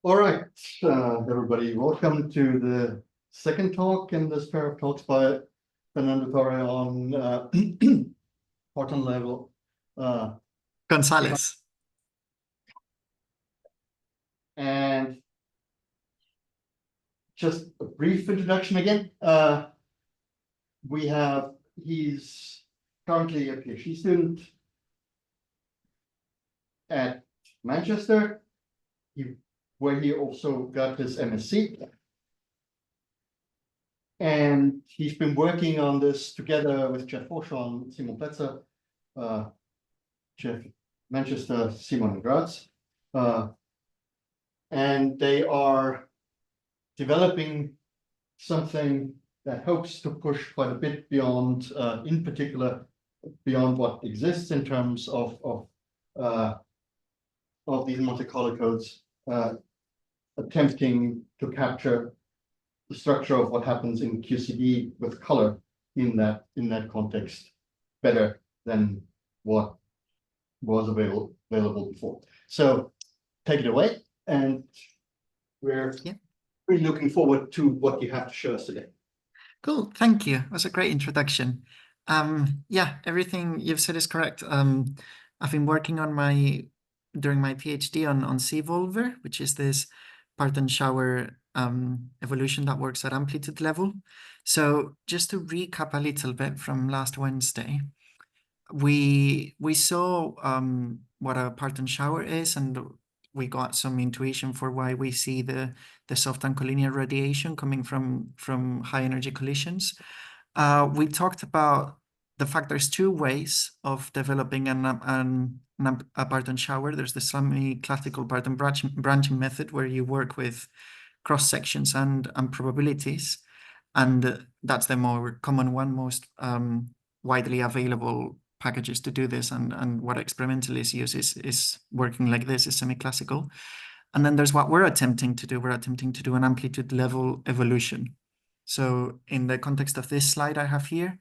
All right, everybody, welcome to the second talk in this pair of talks by Fernando Torre on parton level. Gonzalez. And just a brief introduction again. He's currently a PhD student at Manchester, where he also got his MSc. And he's been working on this together with Jeff Forshaw and Simon Pletzer, Jeff Manchester, Simon Graz. And they are developing something that hopes to push quite a bit beyond, in particular, beyond what exists in terms of these Monte Carlo codes, attempting to capture the structure of what happens in QCD with color in that context better than what was available before. So take it away, and we're really looking forward to what you have to show us today. Cool, thank you. That was a great introduction. Yeah, everything you've said is correct. I've been working on during my PhD on Cvolver, which is this parton shower evolution that works at amplitude level. So just to recap a little bit from last Wednesday, we saw what a parton shower is, and we got some intuition for why we see the soft and collinear radiation coming from high energy collisions. We talked about the fact there's two ways of developing a parton shower. There's the semi-classical parton branching method, where you work with cross sections and probabilities, and that's the more common one, most widely available packages to do this, and what experimentalists use is working like this, is semi-classical. And then there's what we're attempting to do. We're attempting to do an amplitude level evolution. So in the context of this slide I have here,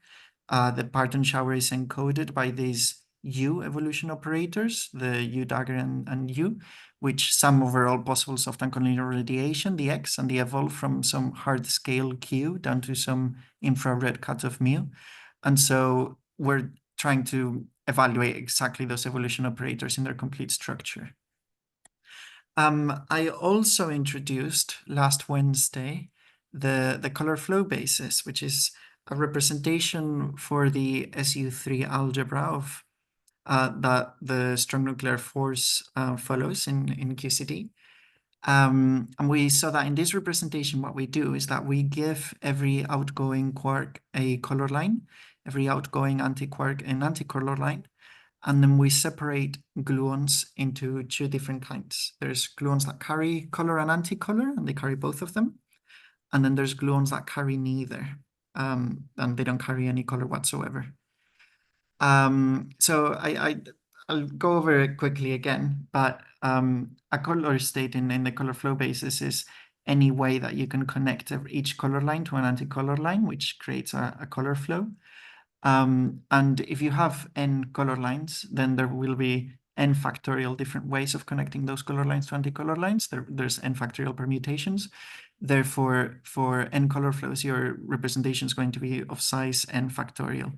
the parton shower is encoded by these U evolution operators, the U dagger and U, which sum over all possible soft and collinear radiation, the X, and they evolve from some hard scale Q down to some infrared cutoff mu. And so we're trying to evaluate exactly those evolution operators in their complete structure. I also introduced last Wednesday the color flow basis, which is a representation for the SU3 algebra of that the strong nuclear force follows in QCD. And we saw that in this representation, what we do is that we give every outgoing quark a color line, every outgoing antiquark an anticolor line, and then we separate gluons into two different kinds. There's gluons that carry color and anticolor, and they carry both of them. And then there's gluons that carry neither, and they don't carry any color whatsoever. So I'll go over it quickly again, but a color state in the color flow basis is any way that you can connect each color line to an anticolor line, which creates a color flow. And if you have n color lines, then there will be n factorial different ways of connecting those color lines to anticolor lines. There's n factorial permutations. Therefore, for n color flows, your representation is going to be of size n factorial.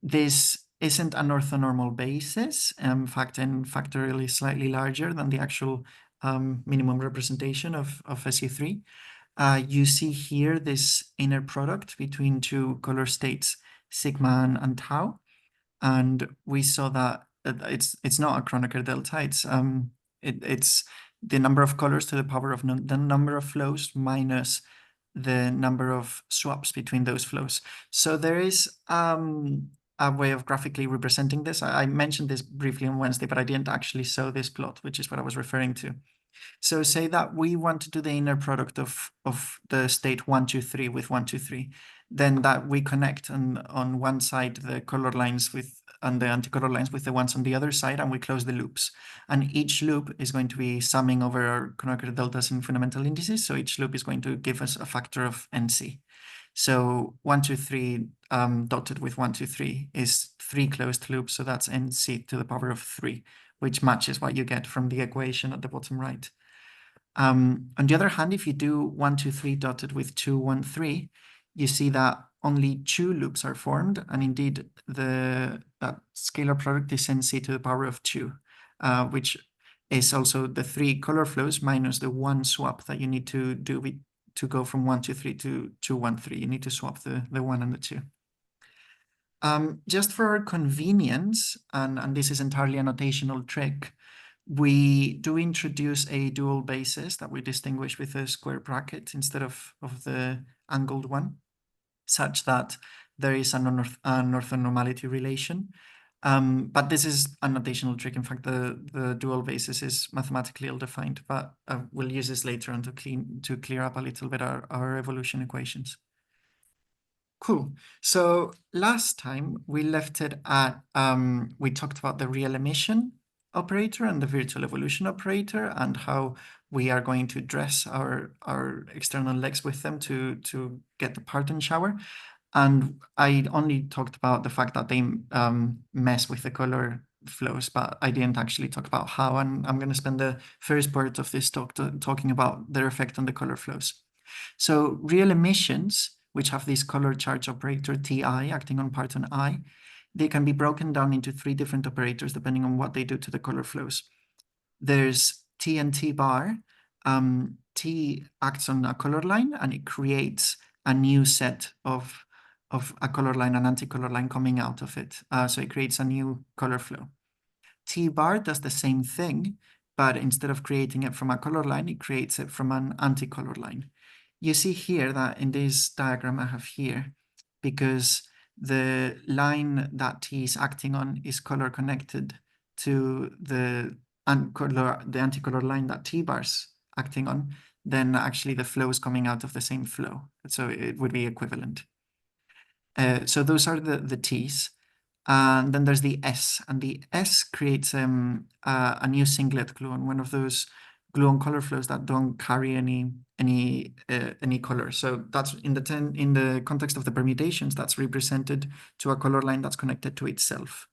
This isn't an orthonormal basis. In fact, n factorial is slightly larger than the actual minimum representation of SU3. You see here this inner product between two color states, sigma and tau, and we saw that it's not a Kronecker delta. It's the number of colors to the power of the number of flows minus the number of swaps between those flows. So there is a way of graphically representing this. I mentioned this briefly on Wednesday, but I didn't actually show this plot, which is what I was referring to. So say that we want to do the inner product of the state 1, 2, 3 with 1, 2, 3, then that we connect on one side the color lines and the anticolor lines with the ones on the other side, and we close the loops. And each loop is going to be summing over our Kronecker deltas in fundamental indices. So each loop is going to give us a factor of NC. So 1, 2, 3 dotted with 1, 2, 3 is 3 closed loops. So that's nc to the power of 3, which matches what you get from the equation at the bottom right. On the other hand, if you do 1, 2, 3 dotted with 2, 1, 3, you see that only 2 loops are formed, and indeed that scalar product is nc to the power of 2, which is also the 3 color flows minus the 1 swap that you need to do to go from 1, 2, 3 to 2, 1, 3. You need to swap the 1 and the 2. Just for our convenience, and this is entirely a notational trick, we do introduce a dual basis that we distinguish with a square bracket instead of the angled one, such that there is an orthonormality relation. But this is a notational trick. In fact, the dual basis is mathematically ill-defined, but we'll use this later on to clear up a little bit our evolution equations. Cool. So last time we left it at, we talked about the real emission operator and the virtual evolution operator and how we are going to dress our external legs with them to get the parton shower. And I only talked about the fact that they mess with the color flows, but I didn't actually talk about how, and I'm going to spend the first part of this talk talking about their effect on the color flows. So real emissions, which have this color charge operator Ti acting on parton I, they can be broken down into 3 different operators depending on what they do to the color flows. There's T and T bar. T acts on a color line and it creates a new set of a color line and anti-color line coming out of it. So it creates a new color flow. T bar does the same thing, but instead of creating it from a color line, it creates it from an anti-color line. You see here that in this diagram I have here, because the line that T is acting on is color connected to the anti-color line that T bar's acting on, then actually the flow is coming out of the same flow. So it would be equivalent. So those are the T's. And then there's the S, and the S creates a new singlet gluon, one of those gluon color flows that don't carry any color. So that's in the context of the permutations, that's represented to a color line that's connected to itself.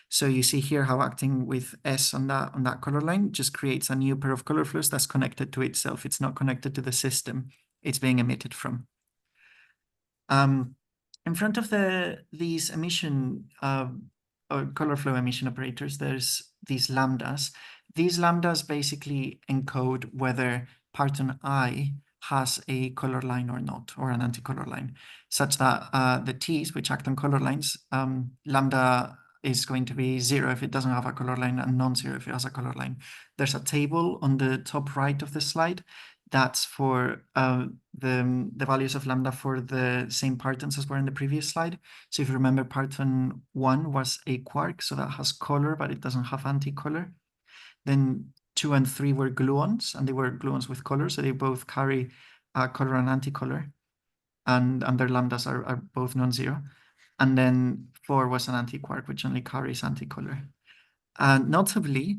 So you see here how acting with S on that color line just creates a new pair of color flows that's connected to itself. It's not connected to the system it's being emitted from. In front of these emission or color flow emission operators, there's these lambdas. These lambdas basically encode whether parton I has a color line or not, or an anti-color line, such that the T's, which act on color lines, lambda is going to be 0 if it doesn't have a color line and non-zero if it has a color line. There's a table on the top right of the slide that's for the values of lambda for the same partons as were in the previous slide. So if you remember, parton 1 was a quark, so that has color, but it doesn't have anti-color. Then 2 and 3 were gluons, and they were gluons with color, so they both carry color and anti-color, and their lambdas are both non-zero. And then 4 was an anti-quark, which only carries anti-color. Notably,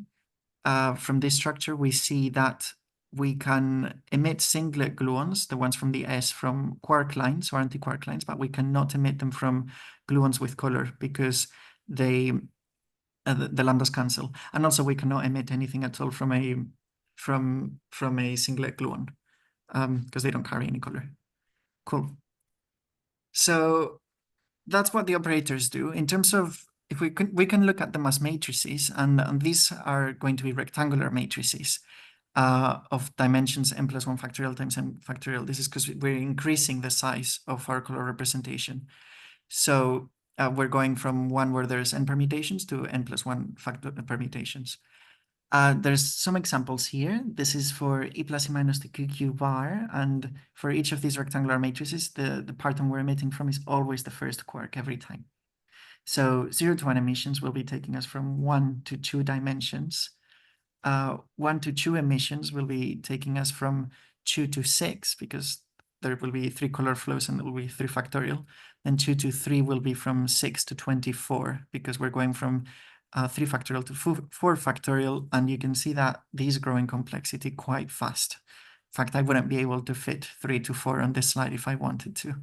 from this structure, we see that we can emit singlet gluons, the ones from the S, from quark lines or anti-quark lines, but we cannot emit them from gluons with color because the lambdas cancel. And also we cannot emit anything at all from a singlet gluon because they don't carry any color. Cool. So that's what the operators do. In terms of, if we can look at them as matrices, and these are going to be rectangular matrices of dimensions n+1 factorial times n factorial. This is because we're increasing the size of our color representation. So we're going from one where there's n permutations to n+1 permutations. There's some examples here. This is for E plus E minus the QQ bar. And for each of these rectangular matrices, the parton we're emitting from is always the first quark every time. So 0 to 1 emissions will be taking us from 1 to 2 dimensions. 1 to 2 emissions will be taking us from 2 to 6 because there will be 3 color flows and it will be 3 factorial. Then 2 to 3 will be from 6 to 24 because we're going from 3 factorial to 4 factorial, and you can see that these grow in complexity quite fast. In fact, I wouldn't be able to fit 3 to 4 on this slide if I wanted to.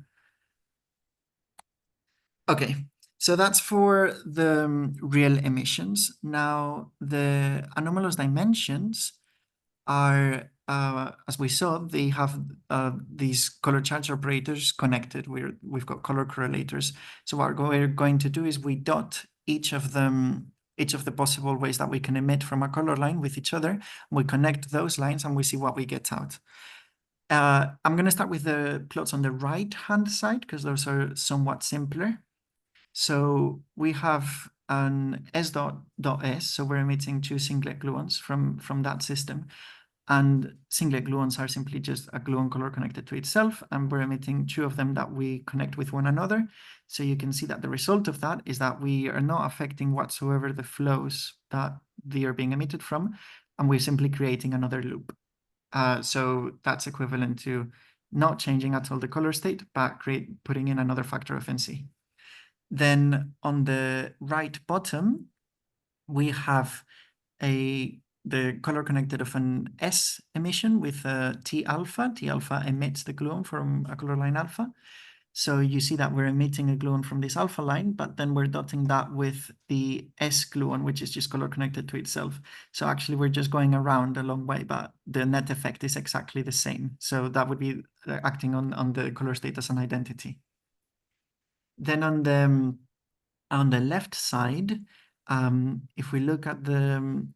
Okay, so that's for the real emissions. Now, the anomalous dimensions are, as we saw, they have these color charge operators connected. We've got color correlators. So what we're going to do is we dot each of them, each of the possible ways that we can emit from a color line with each other. We connect those lines and we see what we get out. I'm going to start with the plots on the right-hand side because those are somewhat simpler. So we have an S.S, so we're emitting two singlet gluons from that system. And singlet gluons are simply just a gluon color connected to itself, and we're emitting two of them that we connect with one another. So you can see that the result of that is that we are not affecting whatsoever the flows that they are being emitted from, and we're simply creating another loop. So that's equivalent to not changing at all the color state, but putting in another factor of NC. Then on the right bottom, we have the color connected of an S emission with T alpha. T alpha emits the gluon from a color line alpha. So you see that we're emitting a gluon from this alpha line, but then we're dotting that with the S gluon, which is just color connected to itself. So actually we're just going around a long way, but the net effect is exactly the same. So that would be acting on the color state as an identity. Then on the left side, if we look at the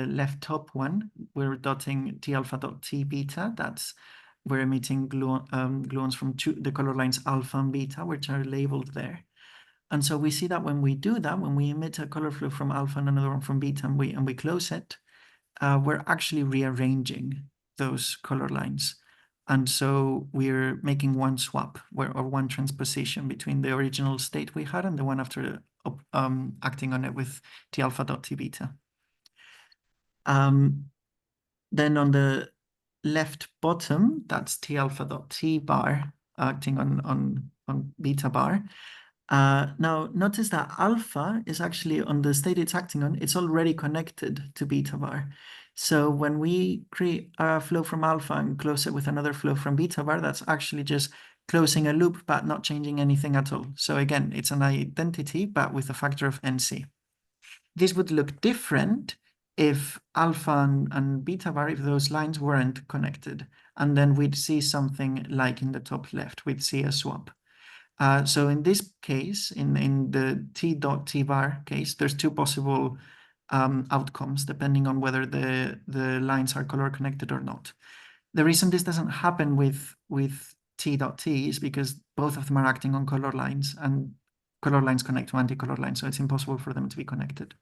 left top one, we're dotting T alpha dot T beta. We're emitting gluons from the color lines alpha and beta, which are labeled there. And so we see that when we do that, when we emit a color flow from alpha and another one from beta, and we close it, we're actually rearranging those color lines. And so we're making one swap or one transposition between the original state we had and the one after acting on it with T alpha dot T beta. Then on the left bottom, that's T alpha dot T bar acting on beta bar. Now notice that alpha is actually on the state it's acting on, it's already connected to beta bar. So when we create a flow from alpha and close it with another flow from beta bar, that's actually just closing a loop, but not changing anything at all. So again, it's an identity, but with a factor of NC. This would look different if alpha and beta bar, if those lines weren't connected. And then we'd see something like in the top left, we'd see a swap. So in this case, in the T dot T bar case, there's two possible outcomes depending on whether the lines are color connected or not. The reason this doesn't happen with T dot T is because both of them are acting on color lines, and color lines connect to anti-color lines, so it's impossible for them to be connected.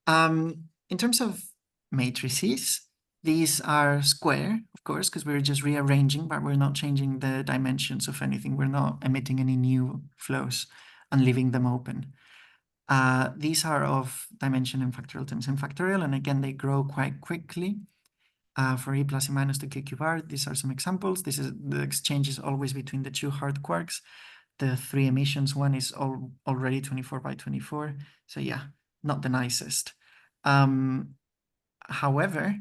In terms of matrices, these are square, of course, because we're just rearranging, but we're not changing the dimensions of anything. We're not emitting any new flows and leaving them open. These are of dimension n factorial times n factorial, and again, they grow quite quickly. For E plus E minus to QQ bar, these are some examples. The exchange is always between the two hard quarks. The three emissions one is already 24 by 24. So yeah, not the nicest. However,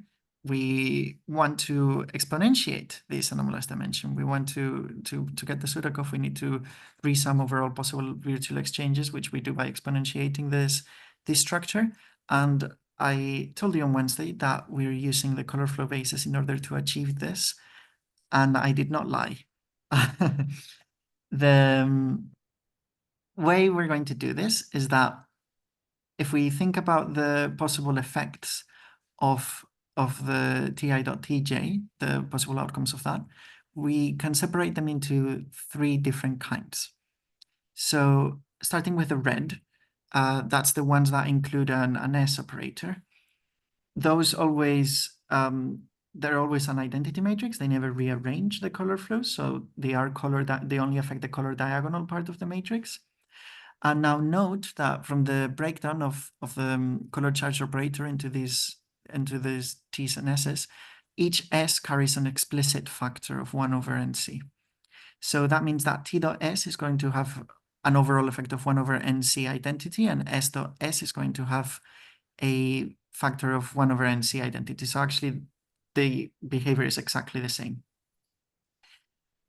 we want to exponentiate this anomalous dimension. We want to get the Sudakov, we need to resum over all possible virtual exchanges, which we do by exponentiating this structure. And I told you on Wednesday that we're using the color flow basis in order to achieve this, and I did not lie. The way we're going to do this is that if we think about the possible effects of the Ti.Tj, the possible outcomes of that, we can separate them into three different kinds. So starting with the red, that's the ones that include an S operator. Those always, they're always an identity matrix. They never rearrange the color flows, so they are they only affect the color diagonal part of the matrix. And now note that from the breakdown of the color charge operator into these T's and S's, each S carries an explicit factor of 1 over NC. So that means that T dot S is going to have an overall effect of 1 over NC identity, and S dot S is going to have a factor of 1 over NC identity. So actually, the behavior is exactly the same.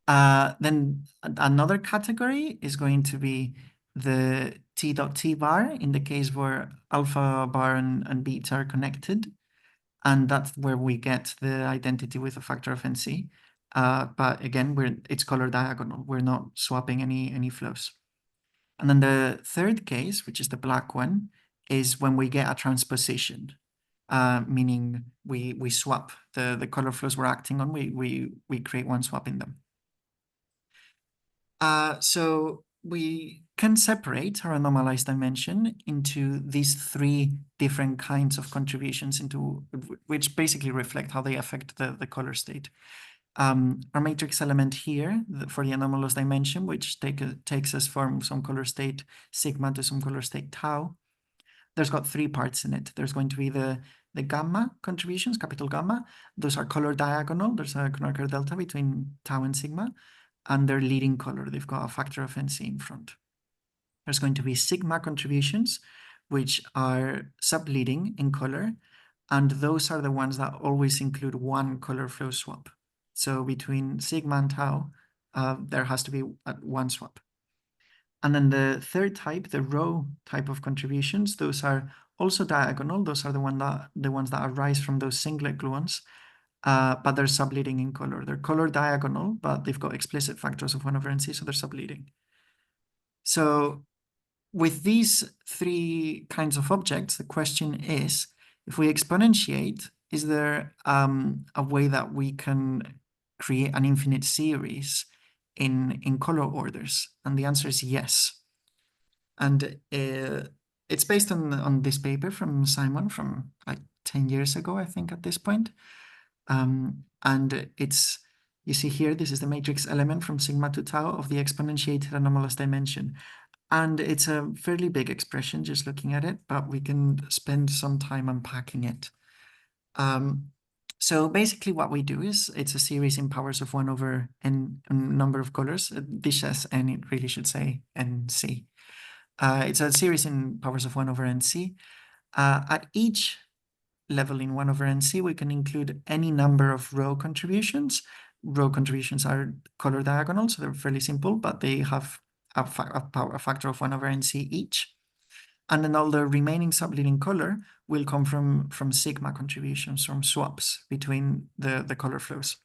Then another category is going to be the T dot T bar in the case where alpha bar and beta are connected. And that's where we get the identity with a factor of NC. But again, it's color diagonal. We're not swapping any flows. And then the third case, which is the black one, is when we get a transposition, meaning we swap the color flows we're acting on. We create one swap in them. So we can separate our anomalized dimension into these three different kinds of contributions which basically reflect how they affect the color state. Our matrix element here for the anomalous dimension, which takes us from some color state sigma to some color state tau, there's got three parts in it. There's going to be the gamma contributions, capital gamma. Those are color diagonal. There's a Knocker delta between tau and sigma, and they're leading color. They've got a factor of NC in front. There's going to be sigma contributions, which are subleading in color, and those are the ones that always include one color flow swap. So between sigma and tau, there has to be one swap. And then the third type, the row type of contributions, those are also diagonal. Those are the ones that arise from those singlet gluons, but they're subleading in color. They're color diagonal, but they've got explicit factors of 1/NC, so they're subleading. So with these three kinds of objects, the question is, if we exponentiate, is there a way that we can create an infinite series in color orders? And the answer is yes. And it's based on this paper from Simon from like 10 years ago, I think, at this point. And you see here, this is the matrix element from sigma to tau of the exponentiated anomalous dimension. And it's a fairly big expression just looking at it, but we can spend some time unpacking it. So basically what we do is it's a series in powers of 1 over n number of colors. This says n, it really should say nc. It's a series in powers of 1 over nc. At each level in 1 over nc, we can include any number of row contributions. Row contributions are color diagonal, so they're fairly simple, but they have a factor of 1 over nc each. And then all the remaining subleading color will come from sigma contributions, from swaps between the color flows.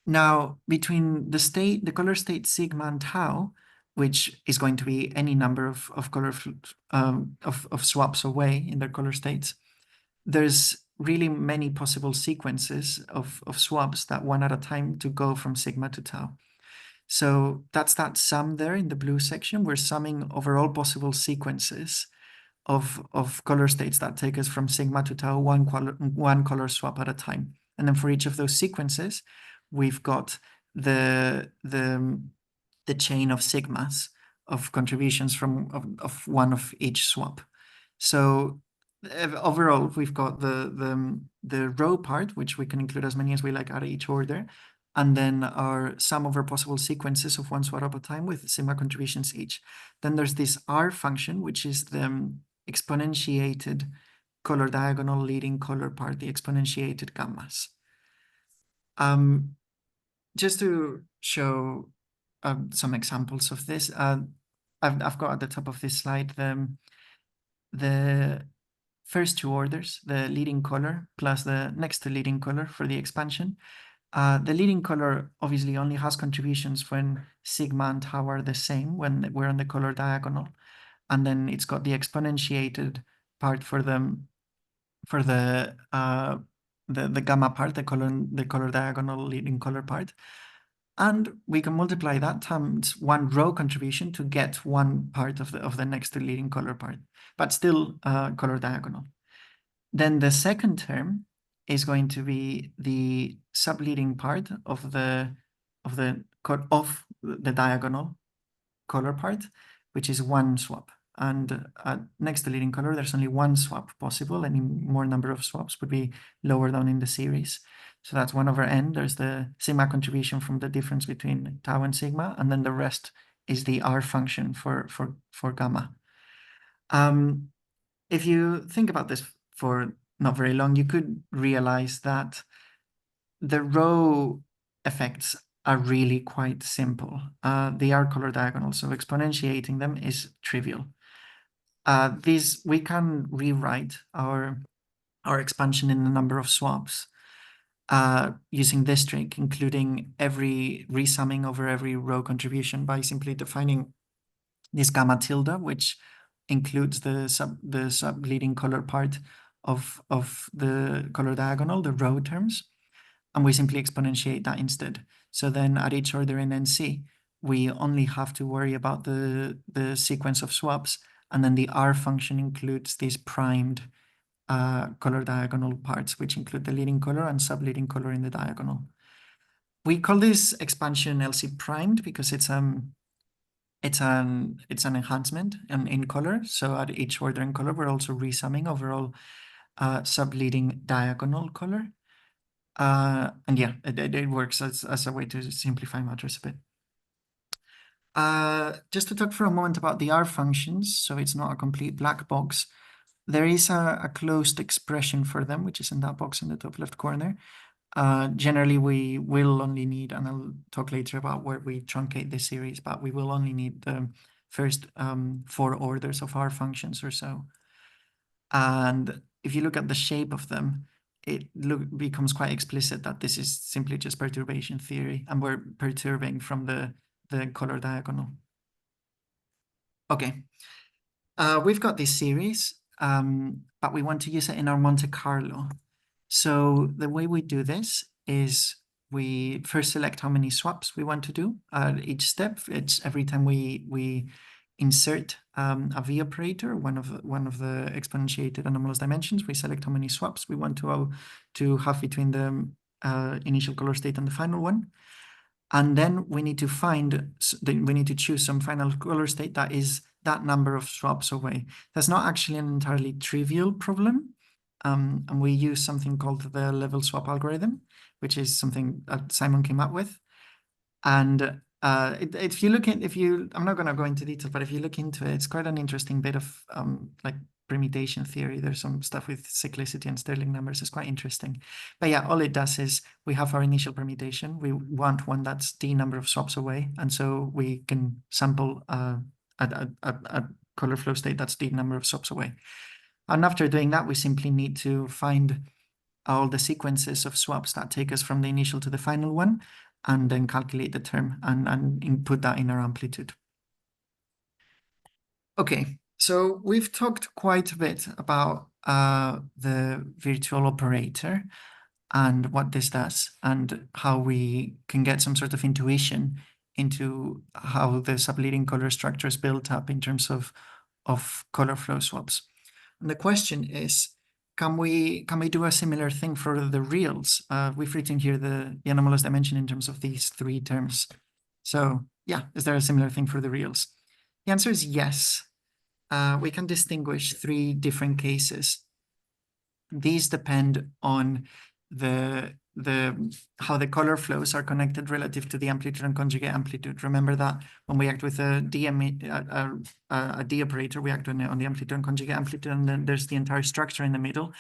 Now, between the color state sigma and tau, which is going to be any number of swaps away in their color states, there's really many possible sequences of swaps that one at a time to go from sigma to tau. So that's that sum there in the blue section. We're summing over all possible sequences of color states that take us from sigma to tau, one color swap at a time. And then for each of those sequences, we've got the chain of sigmas of contributions of one of each swap. So overall, we've got the row part, which we can include as many as we like at each order, and then our sum over possible sequences of one swap at a time with sigma contributions each. Then there's this R function, which is the exponentiated color diagonal leading color part, the exponentiated gammas. Just to show some examples of this, I've got at the top of this slide the first two orders, the leading color plus the next to leading color for the expansion. The leading color obviously only has contributions when sigma and tau are the same, when we're on the color diagonal. And then it's got the exponentiated part for the gamma part, the color diagonal leading color part. And we can multiply that times one row contribution to get one part of the next to leading color part, but still color diagonal. Then the second term is going to be the subleading part of the diagonal color part, which is one swap. And next to leading color, there's only one swap possible. Any more number of swaps would be lower down in the series. So that's 1 over n. There's the sigma contribution from the difference between tau and sigma, and then the rest is the R function for gamma. If you think about this for not very long, you could realize that the row effects are really quite simple. They are color diagonal, so exponentiating them is trivial. These we can rewrite our expansion in the number of swaps using this trick, including every resumming over every row contribution by simply defining this gamma tilde, which includes the subleading color part of the color diagonal, the row terms, and we simply exponentiate that instead. So then at each order in NC, we only have to worry about the sequence of swaps, and then the R function includes these primed color diagonal parts, which include the leading color and subleading color in the diagonal. We call this expansion LC primed because it's an enhancement in color. So at each order in color, we're also resumming overall subleading diagonal color. And yeah, it works as a way to simplify matters a bit. Just to talk for a moment about the R functions, so it's not a complete black box. There is a closed expression for them, which is in that box in the top left corner. Generally, we will only need, and I'll talk later about where we truncate this series, but we will only need the first 4 orders of R functions or so. And if you look at the shape of them, it becomes quite explicit that this is simply just perturbation theory, and we're perturbing from the color diagonal. Okay, we've got this series, but we want to use it in our Monte Carlo. So the way we do this is we first select how many swaps we want to do at each step. It's every time we insert a V operator, one of the exponentiated anomalous dimensions, we select how many swaps we want to have between the initial color state and the final one. And then we need to choose some final color state that is that number of swaps away. That's not actually an entirely trivial problem. And we use something called the level swap algorithm, which is something that Simon came up with. And if you look at, I'm not going to go into detail, but if you look into it, it's quite an interesting bit of like permutation theory. There's some stuff with cyclicity and Stirling numbers. It's quite interesting. But yeah, all it does is we have our initial permutation. We want one that's d number of swaps away. And so we can sample a color flow state that's d number of swaps away. And after doing that, we simply need to find all the sequences of swaps that take us from the initial to the final one, and then calculate the term and input that in our amplitude. Okay, so we've talked quite a bit about the virtual operator and what this does, and how we can get some sort of intuition into how the subleading color structure is built up in terms of color flow swaps. And the question is, can we do a similar thing for the reals? We've written here the anomalous dimension in terms of these 3 terms. So yeah, is there a similar thing for the reals? The answer is yes. We can distinguish 3 different cases. These depend on how the color flows are connected relative to the amplitude and conjugate amplitude. Remember that when we act with a D operator, we act on the amplitude and conjugate amplitude, and then there's the entire structure in the middle,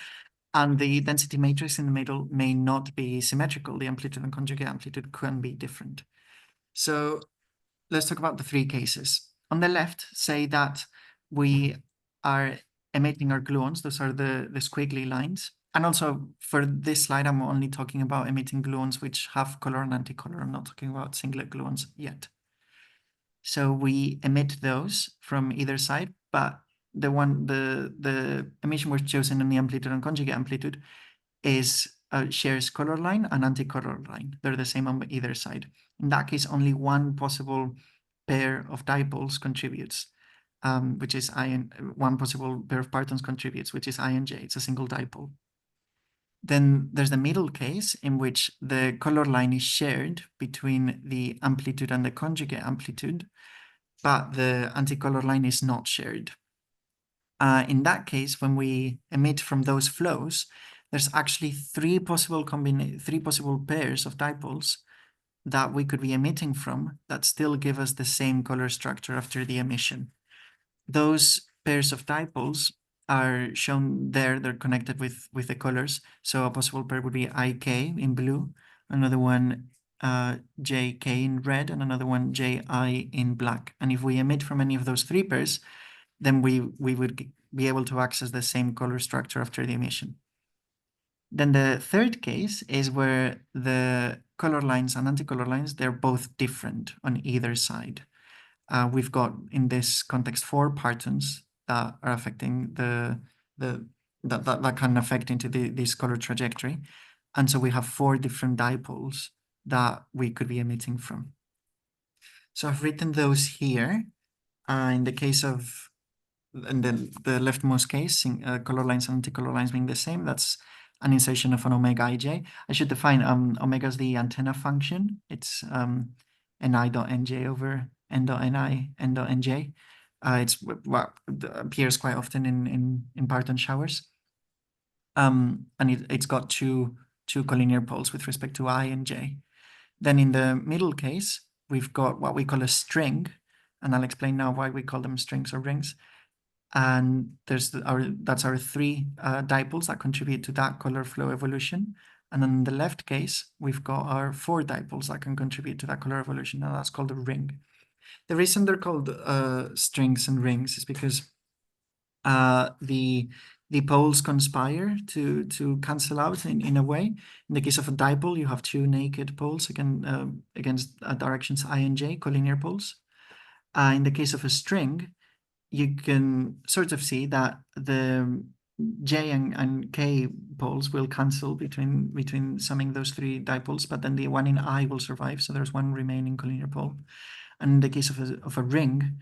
and the density matrix in the middle may not be symmetrical. The amplitude and conjugate amplitude can be different. So let's talk about the 3 cases. On the left, say that we are emitting our gluons. Those are the squiggly lines. And also for this slide, I'm only talking about emitting gluons which have color and anticolor. I'm not talking about singlet gluons yet. So we emit those from either side, but the emission we've chosen in the amplitude and conjugate amplitude shares color line and anticolor line. They're the same on either side. In that case, only one possible pair of dipoles contributes, which is one possible pair of partons contributes, which is I and J. It's a single dipole. Then there's the middle case in which the color line is shared between the amplitude and the conjugate amplitude, but the anticolor line is not shared. In that case, when we emit from those flows, there's actually 3 possible pairs of dipoles that we could be emitting from that still give us the same color structure after the emission. Those pairs of dipoles are shown there. They're connected with the colors. So a possible pair would be IK in blue, another one JK in red and another one JI in black. And if we emit from any of those three pairs, then we would be able to access the same color structure after the emission. Then the third case is where the color lines and anticolor lines, they're both different on either side. We've got, in this context, 4 partons that are affecting that can affect into this color trajectory. And so we have 4 different dipoles that we could be emitting from. So I've written those here. In the case of, and then the leftmost case, color lines and anticolor lines being the same, that's an insertion of an omega ij. I should define omega is the antenna function. It's ni dot nj over n dot ni, n dot nj. It's what appears quite often in parton showers. And it's got two collinear poles with respect to I and j. Then in the middle case, we've got what we call a string, and I'll explain now why we call them strings or rings. And that's our 3 dipoles that contribute to that color flow evolution. And in the left case, we've got our 4 dipoles that can contribute to that color evolution, and that's called a ring. The reason they're called strings and rings is because the poles conspire to cancel out in a way. In the case of a dipole, you have 2 naked poles against directions I and j, collinear poles. In the case of a string, you can sort of see that the j and k poles will cancel between summing those 3 dipoles, but then the one in I will survive, so there's 1 remaining collinear pole. And in the case of a ring,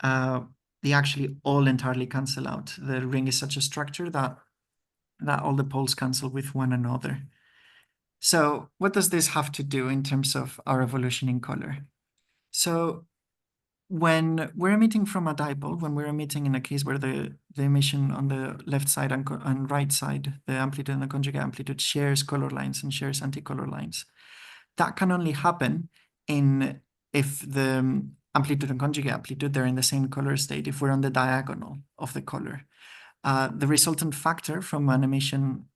they actually all entirely cancel out. The ring is such a structure that all the poles cancel with one another. So what does this have to do in terms of our evolution in color? So when we're emitting from a dipole, when we're emitting in a case where the emission on the left side and right side, the amplitude and the conjugate amplitude shares color lines and shares anticolor lines, that can only happen if the amplitude and conjugate amplitude, they're in the same color state, if we're on the diagonal of the color. The resultant factor from an emission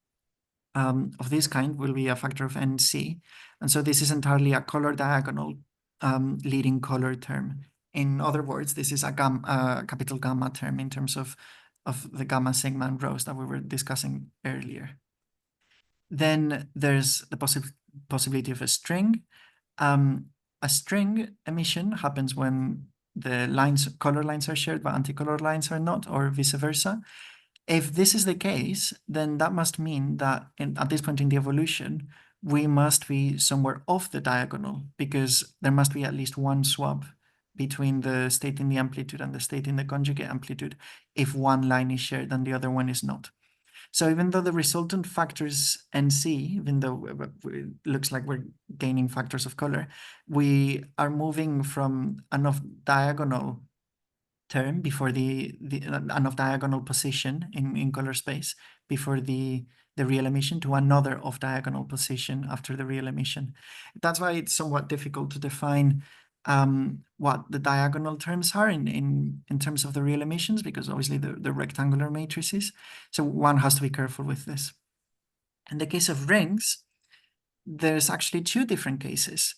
of this kind will be a factor of NC. And so this is entirely a color diagonal leading color term. In other words, this is a capital gamma term in terms of the gamma, sigma, and rhos that we were discussing earlier. Then there's the possibility of a string. A string emission happens when the color lines are shared, but anticolor lines are not, or vice versa. If this is the case, then that must mean that at this point in the evolution, we must be somewhere off the diagonal, because there must be at least one swap between the state in the amplitude and the state in the conjugate amplitude if one line is shared and the other one is not. So even though the resultant factors NC, even though it looks like we're gaining factors of color, we are moving from an off-diagonal term before an off-diagonal position in color space before the real emission to another off-diagonal position after the real emission. That's why it's somewhat difficult to define what the diagonal terms are in terms of the real emissions, because obviously the rectangular matrices. So one has to be careful with this. In the case of rings, there's actually 2 different cases.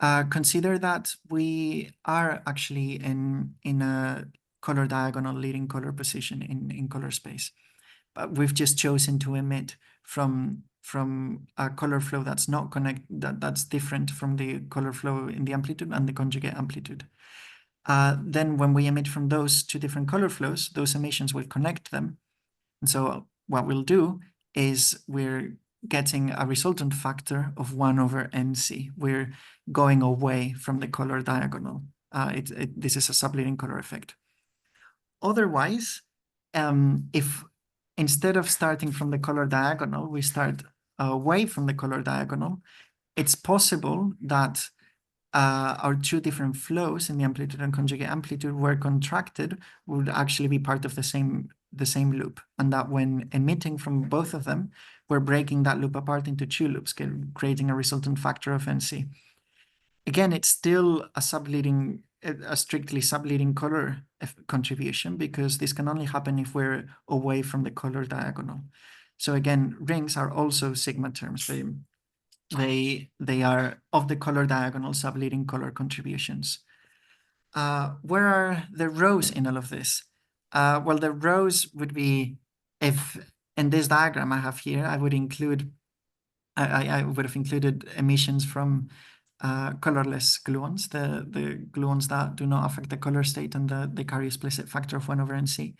Consider that we are actually in a color diagonal leading color position in color space, but we've just chosen to emit from a color flow that's not that's different from the color flow in the amplitude and the conjugate amplitude. Then when we emit from those 2 different color flows, those emissions will connect them. And so what we'll do is we're getting a resultant factor of 1 over NC. We're going away from the color diagonal. This is a subleading color effect. Otherwise, if instead of starting from the color diagonal, we start away from the color diagonal, it's possible that our 2 different flows in the amplitude and conjugate amplitude were contracted would actually be part of the same loop, and that when emitting from both of them, we're breaking that loop apart into 2 loops, creating a resultant factor of NC. Again, it's still a strictly subleading color contribution, because this can only happen if we're away from the color diagonal. So again, rings are also sigma terms. they are of the color diagonal subleading color contributions. Where are the rows in all of this? Well, the rows would be, if in this diagram I have here, I would include, I would have included emissions from colorless gluons, the gluons that do not affect the color state and they carry a explicit factor of 1/nc.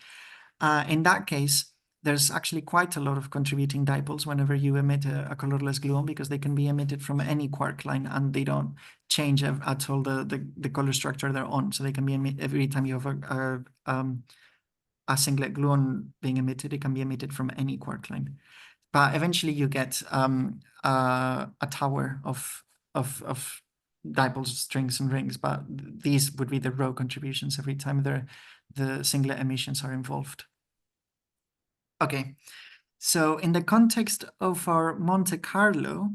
In that case, there's actually quite a lot of contributing dipoles whenever you emit a colorless gluon, because they can be emitted from any quark line and they don't change at all the color structure they're on. So they can be emitted every time you have a singlet gluon being emitted, it can be emitted from any quark line. But eventually you get a tower of dipoles, strings, and rings. But these would be the row contributions every time the singlet emissions are involved. Okay, so in the context of our Monte Carlo,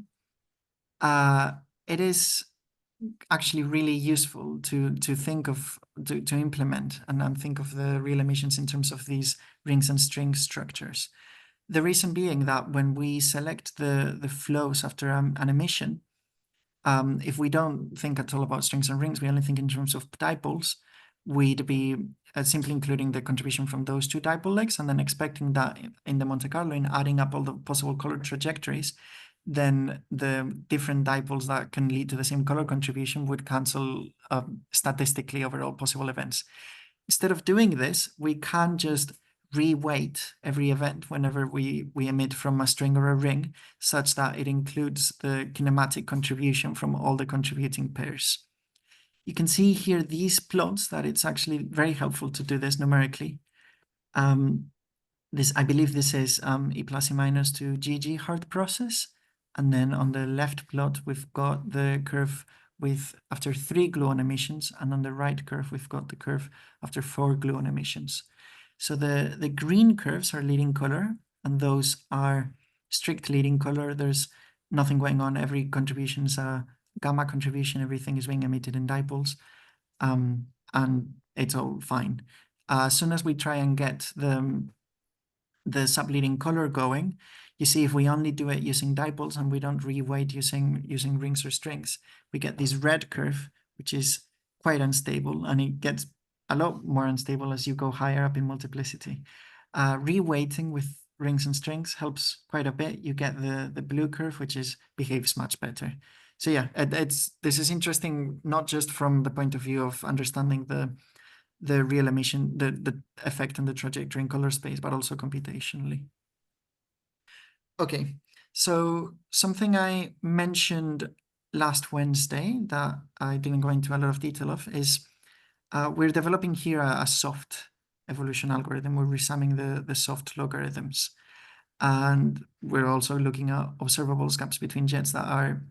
it is actually really useful to think of, to implement and think of the real emissions in terms of these rings and string structures. The reason being that when we select the flows after an emission, if we don't think at all about strings and rings, we only think in terms of dipoles, we'd be simply including the contribution from those two dipole legs and then expecting that in the Monte Carlo, in adding up all the possible color trajectories, then the different dipoles that can lead to the same color contribution would cancel statistically over all possible events. Instead of doing this, we can just reweight every event whenever we emit from a string or a ring, such that it includes the kinematic contribution from all the contributing pairs. You can see here these plots that it's actually very helpful to do this numerically. I believe this is E plus E minus to GG hard process. And then on the left plot, we've got the curve with after 3 gluon emissions, and on the right curve, we've got the curve after 4 gluon emissions. So the green curves are leading color, and those are strict leading color. There's nothing going on. Every contribution is a gamma contribution. Everything is being emitted in dipoles, and it's all fine. As soon as we try and get the subleading color going, you see if we only do it using dipoles and we don't reweight using rings or strings, we get this red curve, which is quite unstable, and it gets a lot more unstable as you go higher up in multiplicity. Reweighting with rings and strings helps quite a bit. You get the blue curve, which behaves much better. So yeah, this is interesting, not just from the point of view of understanding the real emission, the effect on the trajectory in color space, but also computationally. Okay, so something I mentioned last Wednesday that I didn't go into a lot of detail of is we're developing here a soft evolution algorithm. We're resumming the soft logarithms. And we're also looking at observables gaps between jets that are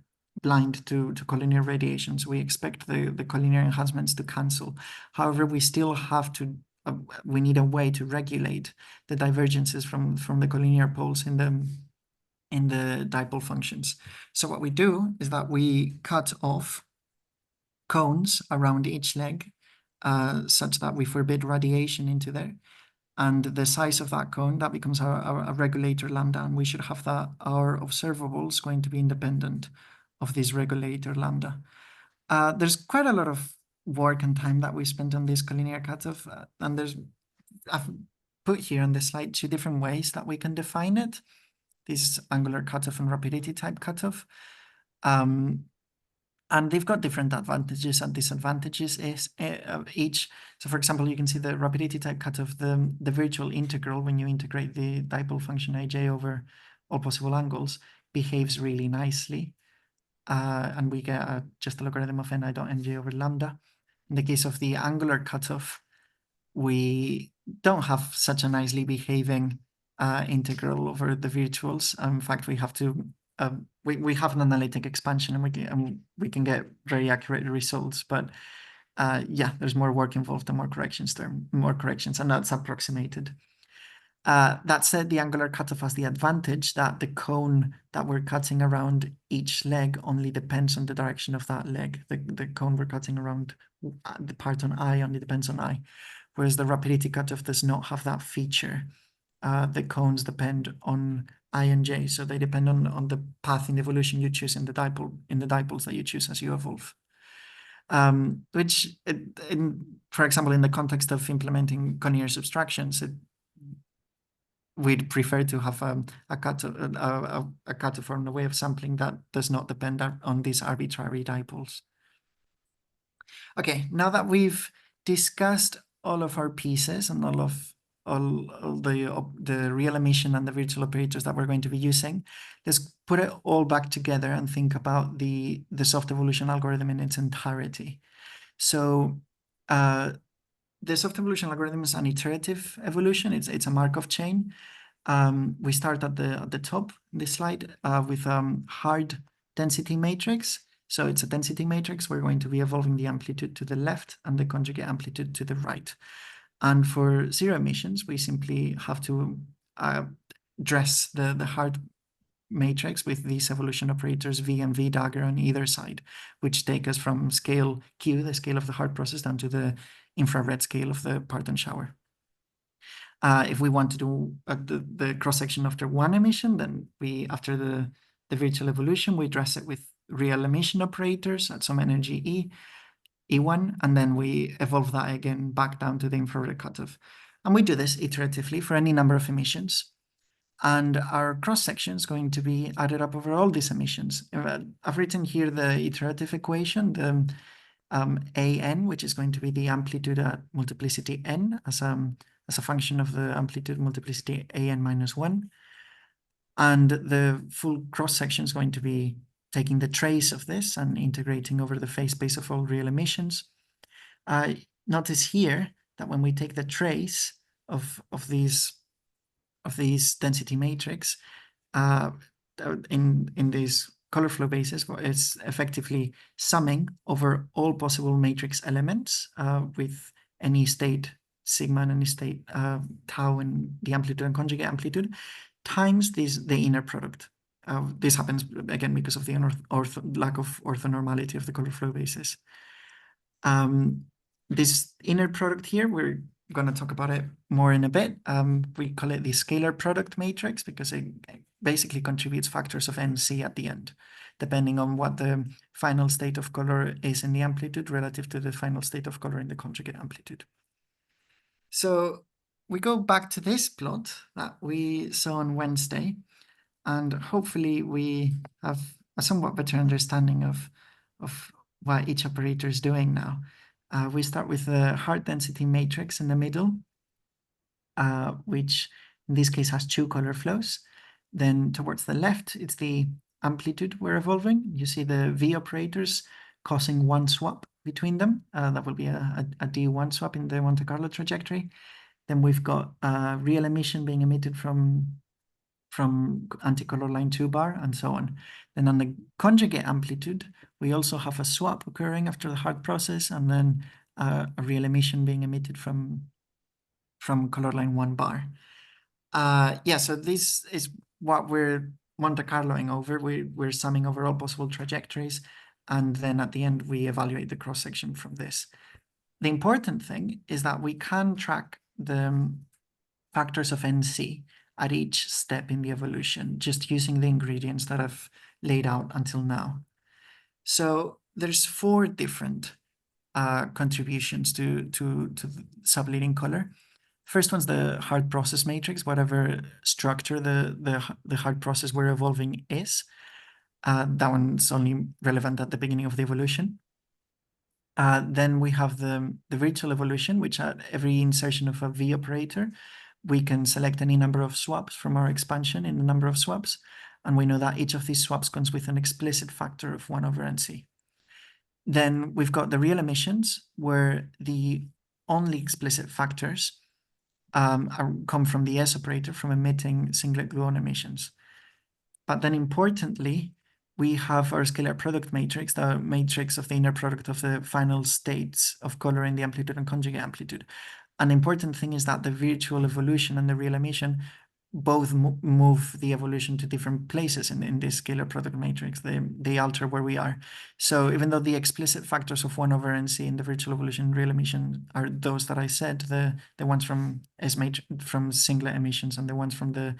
blind to collinear radiations. We expect the collinear enhancements to cancel. However, we still have to, we need a way to regulate the divergences from the collinear poles in the dipole functions. So what we do is that we cut off cones around each leg such that we forbid radiation into there. And the size of that cone, that becomes a regulator lambda, and we should have that our observables going to be independent of this regulator lambda. There's quite a lot of work and time that we spent on this collinear cutoff, and I've put here on the slide 2 different ways that we can define it. This angular cutoff and rapidity type cutoff. And they've got different advantages and disadvantages each. So for example, you can see the rapidity type cutoff, the virtual integral when you integrate the dipole function aj over all possible angles behaves really nicely. And we get just a logarithm of ni dot nj over lambda. In the case of the angular cutoff, we don't have such a nicely behaving integral over the virtuals. In fact, we have to we have an analytic expansion, and we can get very accurate results, but yeah, there's more work involved and more corrections, and that's approximated. That said, the angular cutoff has the advantage that the cone that we're cutting around each leg only depends on the direction of that leg. The cone we're cutting around the parton I only depends on I, whereas the rapidity cutoff does not have that feature. the cones depend on I and j, so they depend on the path in the evolution you choose in the dipoles that you choose as you evolve. Which, for example, in the context of implementing Connier subtractions, we'd prefer to have a cutoff from the way of sampling that does not depend on these arbitrary dipoles. Okay, now that we've discussed all of our pieces and all the real emission and the virtual operators that we're going to be using, let's put it all back together and think about the soft evolution algorithm in its entirety. So the soft evolution algorithm is an iterative evolution. It's a Markov chain. We start at the top in this slide with hard density matrix. So it's a density matrix. We're going to be evolving the amplitude to the left and the conjugate amplitude to the right. And for zero emissions, we simply have to dress the hard matrix with these evolution operators V and V dagger on either side, which take us from scale Q, the scale of the hard process, down to the infrared scale of the parton shower. If we want to do the cross-section after one emission, then after the virtual evolution, we dress it with real emission operators at some energy E1, and then we evolve that again back down to the infrared cutoff. And we do this iteratively for any number of emissions. And our cross-section is going to be added up over all these emissions. I've written here the iterative equation, the AN, which is going to be the amplitude at multiplicity n as a function of the amplitude multiplicity an minus 1. And the full cross-section is going to be taking the trace of this and integrating over the phase space of all real emissions. Notice here that when we take the trace of these density matrix in these color flow basis, it's effectively summing over all possible matrix elements with any state sigma and any state tau and the amplitude and conjugate amplitude times the inner product. This happens again because of the lack of orthonormality of the color flow basis. This inner product here, we're going to talk about it more in a bit. We call it the scalar product matrix because it basically contributes factors of NC at the end, depending on what the final state of color is in the amplitude relative to the final state of color in the conjugate amplitude. So we go back to this plot that we saw on Wednesday, and hopefully we have a somewhat better understanding of what each operator is doing now. We start with the hard density matrix in the middle, which in this case has two color flows. Then towards the left, it's the amplitude we're evolving. You see the V operators causing one swap between them. That will be a D1 swap in the Monte Carlo trajectory. Then we've got real emission being emitted from anticolor line 2 bar and so on. Then on the conjugate amplitude, we also have a swap occurring after the hard process, and then a real emission being emitted from color line 1 bar. Yeah, so this is what we're Monte Carloing over. We're summing over all possible trajectories, and then at the end, we evaluate the cross-section from this. The important thing is that we can track the factors of NC at each step in the evolution, just using the ingredients that I've laid out until now. So there's 4 different contributions to subleading color. First one's the hard process matrix, whatever structure the hard process we're evolving is. That one's only relevant at the beginning of the evolution. Then we have the virtual evolution, which at every insertion of a V operator, we can select any number of swaps from our expansion in the number of swaps. And we know that each of these swaps comes with an explicit factor of 1 over NC. Then we've got the real emissions, where the only explicit factors come from the S operator from emitting singlet gluon emissions. But then importantly, we have our scalar product matrix, the matrix of the inner product of the final states of color in the amplitude and conjugate amplitude. An important thing is that the virtual evolution and the real emission both move the evolution to different places in this scalar product matrix. They alter where we are. So even though the explicit factors of 1 over NC in the virtual evolution and real emission are those that I said, the ones from from singlet emissions and the ones from the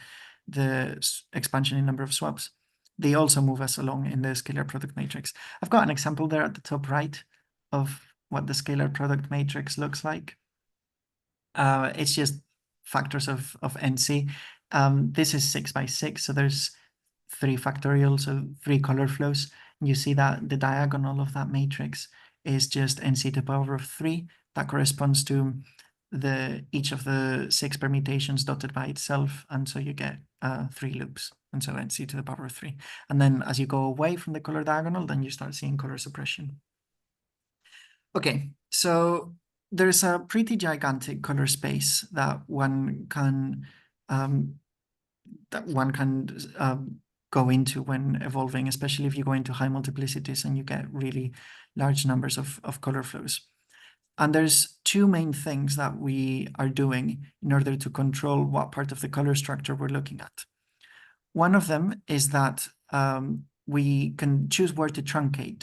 expansion in number of swaps, they also move us along in the scalar product matrix. I've got an example there at the top right of what the scalar product matrix looks like. It's just factors of NC. This is 6 by 6, so there's 3 factorial, so 3 color flows. And you see that the diagonal of that matrix is just NC to the power of 3. That corresponds to each of the 6 permutations dotted by itself, and so you get 3 loops, and so NC to the power of 3. And then as you go away from the color diagonal, then you start seeing color suppression. Okay, so there's a pretty gigantic color space that one can go into when evolving, especially if you go into high multiplicities and you get really large numbers of color flows. And there's 2 main things that we are doing in order to control what part of the color structure we're looking at. One of them is that we can choose where to truncate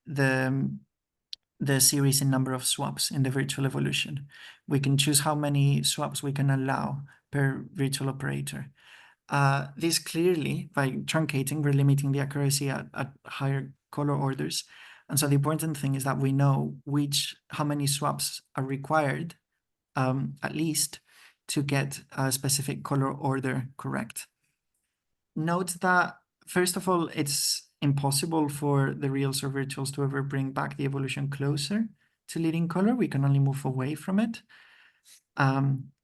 the series in number of swaps in the virtual evolution. We can choose how many swaps we can allow per virtual operator. This clearly, by truncating, we're limiting the accuracy at higher color orders. And so the important thing is that we know how many swaps are required, at least, to get a specific color order correct. Note that, first of all, it's impossible for the reals or virtuals to ever bring back the evolution closer to leading color. We can only move away from it,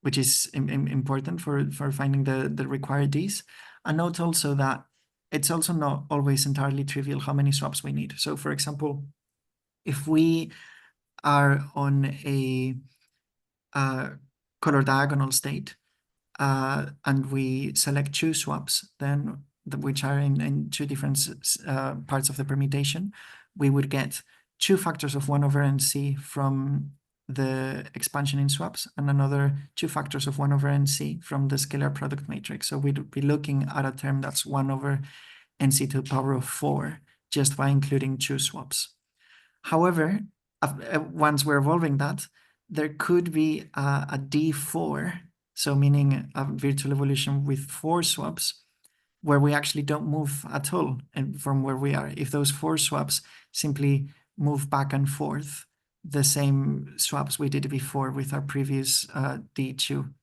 which is important for finding the required Ds. And note also that it's also not always entirely trivial how many swaps we need. So for example, if we are on a color diagonal state and we select 2 swaps, then which are in 2 different parts of the permutation, we would get 2 factors of 1 over NC from the expansion in swaps and another 2 factors of 1 over NC from the scalar product matrix. So we'd be looking at a term that's 1 over NC to the power of 4 just by including 2 swaps. However, once we're evolving that, there could be a D4, so meaning a virtual evolution with 4 swaps, where we actually don't move at all from where we are. If those 4 swaps simply move back and forth, the same swaps we did before with our previous D2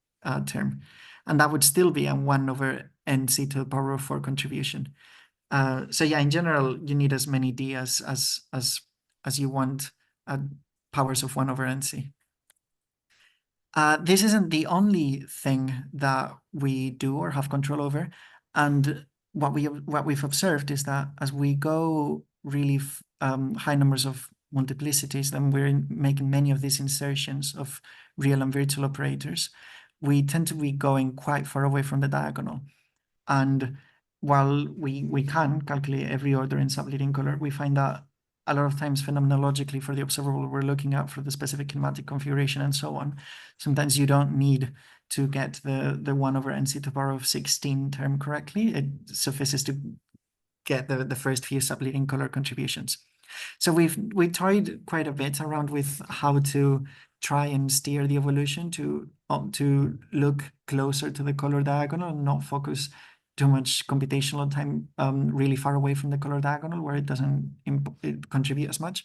term. And that would still be a 1 over NC to the power of 4 contribution. So yeah, in general, you need as many D as you want powers of 1 over NC. This isn't the only thing that we do or have control over. And what we've observed is that as we go really high numbers of multiplicities, then we're making many of these insertions of real and virtual operators. We tend to be going quite far away from the diagonal. And while we can calculate every order in subleading color, we find that a lot of times phenomenologically for the observable we're looking at for the specific kinematic configuration and so on, sometimes you don't need to get the 1 over NC to the power of 16 term correctly. It suffices to get the first few subleading color contributions. So we tried quite a bit around with how to try and steer the evolution to look closer to the color diagonal and not focus too much computational time really far away from the color diagonal where it doesn't contribute as much.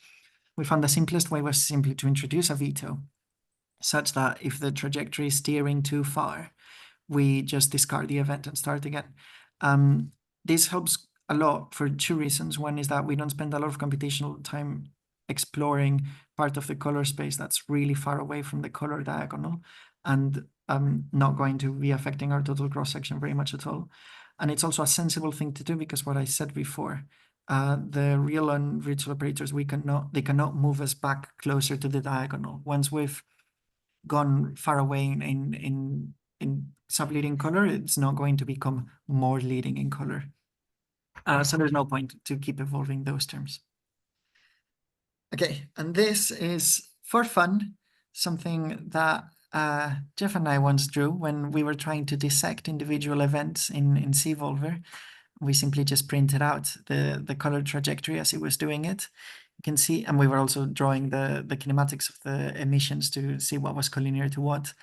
We found the simplest way was simply to introduce a veto, such that if the trajectory is steering too far, we just discard the event and start again. This helps a lot for 2 reasons. One is that we don't spend a lot of computational time exploring part of the color space that's really far away from the color diagonal and not going to be affecting our total cross-section very much at all. And it's also a sensible thing to do because what I said before, the real and virtual operators, they cannot move us back closer to the diagonal. Once we've gone far away in subleading color, it's not going to become more leading in color. So there's no point to keep evolving those terms. Okay, and this is, for fun, something that Jeff and I once drew when we were trying to dissect individual events in Cvolver. We simply just printed out the color trajectory as it was doing it. You can see, and we were also drawing the kinematics of the emissions to see what was collinear to what.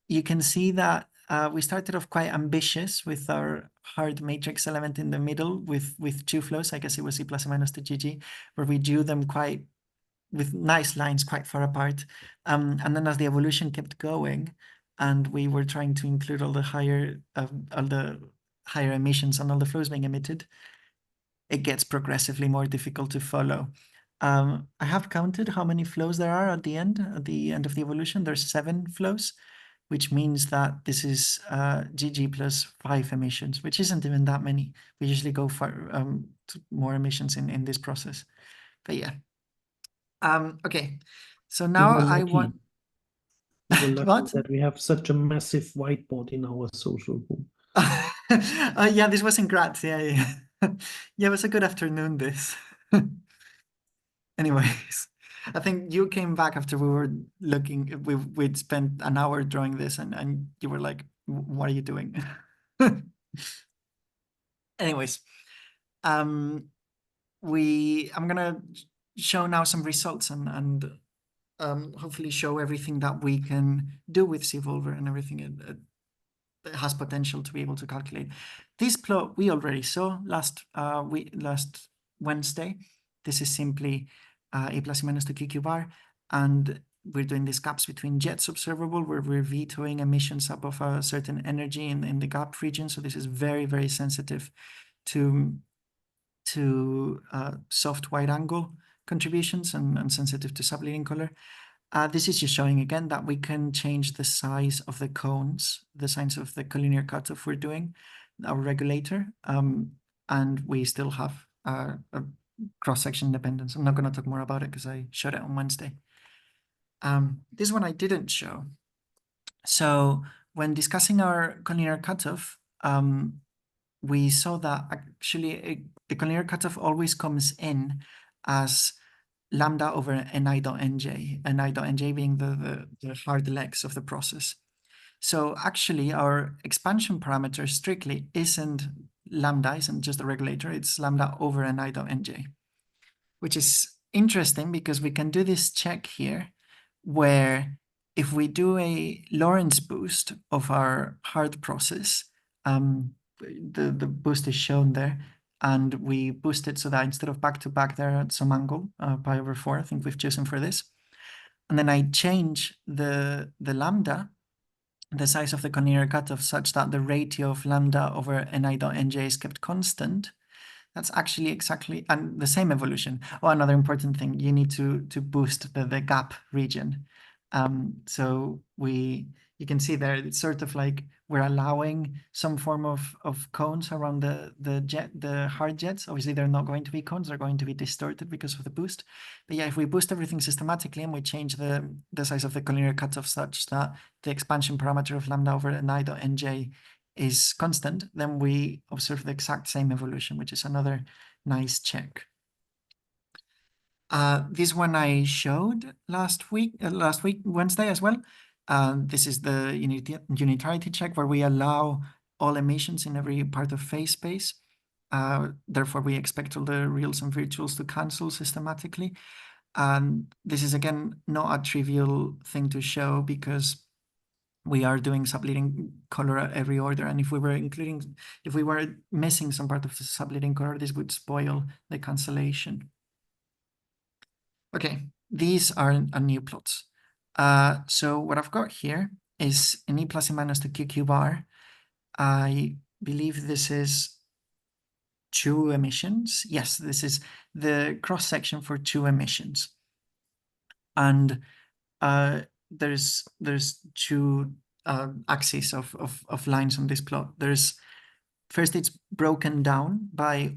You can see that we started off quite ambitious with our hard matrix element in the middle with two flows. I guess it was E plus or minus to GG, where we drew them quite with nice lines quite far apart. And then as the evolution kept going, and we were trying to include all the higher emissions and all the flows being emitted, it gets progressively more difficult to follow. I have counted how many flows there are at the end of the evolution. There's 7 flows, which means that this is GG plus 5 emissions, which isn't even that many. We usually go for more emissions in this process. But yeah. Okay, so now I want. We were lucky What? that we have such a massive whiteboard in our social room. Yeah, this was in Graz. Yeah. Yeah, it was a good afternoon. This. Anyways, I think you came back after we were looking. We'd spent an hour drawing this, and you were like, "What are you doing?" Anyways, I'm gonna show now some results and hopefully show everything that we can do with Cvolver and everything it has potential to be able to calculate. This plot we already saw last Wednesday. This is simply A plus minus to QQ bar, and we're doing these gaps between jets observable where we're vetoing emissions above a certain energy in the gap region. So this is very, very sensitive to soft wide angle contributions and sensitive to subleading color. This is just showing again that we can change the size of the cones, the size of the collinear cutoff we're doing, our regulator, and we still have a cross-section dependence. I'm not going to talk more about it because I showed it on Wednesday. This one I didn't show. So when discussing our collinear cutoff, we saw that actually the collinear cutoff always comes in as lambda over ni dot nj, and ni dot nj being the hard legs of the process. So actually our expansion parameter strictly isn't lambda, isn't just the regulator, it's lambda over ni dot nj, which is interesting because we can do this check here where if we do a Lorentz boost of our hard process, the boost is shown there, and we boost it so that instead of back to back, they're at some angle, pi over 4, I think we've chosen for this. And then I change the lambda, the size of the collinear cutoff, such that the ratio of lambda over ni dot nj is kept constant. That's actually exactly, and the same evolution. Oh, another important thing, you need to boost the gap region. So you can see there, it's sort of like we're allowing some form of cones around the hard jets. Obviously, they're not going to be cones, they're going to be distorted because of the boost. But yeah, if we boost everything systematically and we change the size of the collinear cutoff such that the expansion parameter of lambda over ni dot nj is constant, then we observe the exact same evolution, which is another nice check. This one I showed last week, Wednesday as well. This is the unitarity check where we allow all emissions in every part of phase space. Therefore, we expect all the reals and virtuals to cancel systematically. And this is, again, not a trivial thing to show because we are doing subleading color at every order. And if we were missing some part of the subleading color, this would spoil the cancellation. Okay, these are new plots. So what I've got here is an E plus and minus to QQ bar. I believe this is 2 emissions. Yes, this is the cross section for 2 emissions. And there's 2 axes of lines on this plot. First, it's broken down by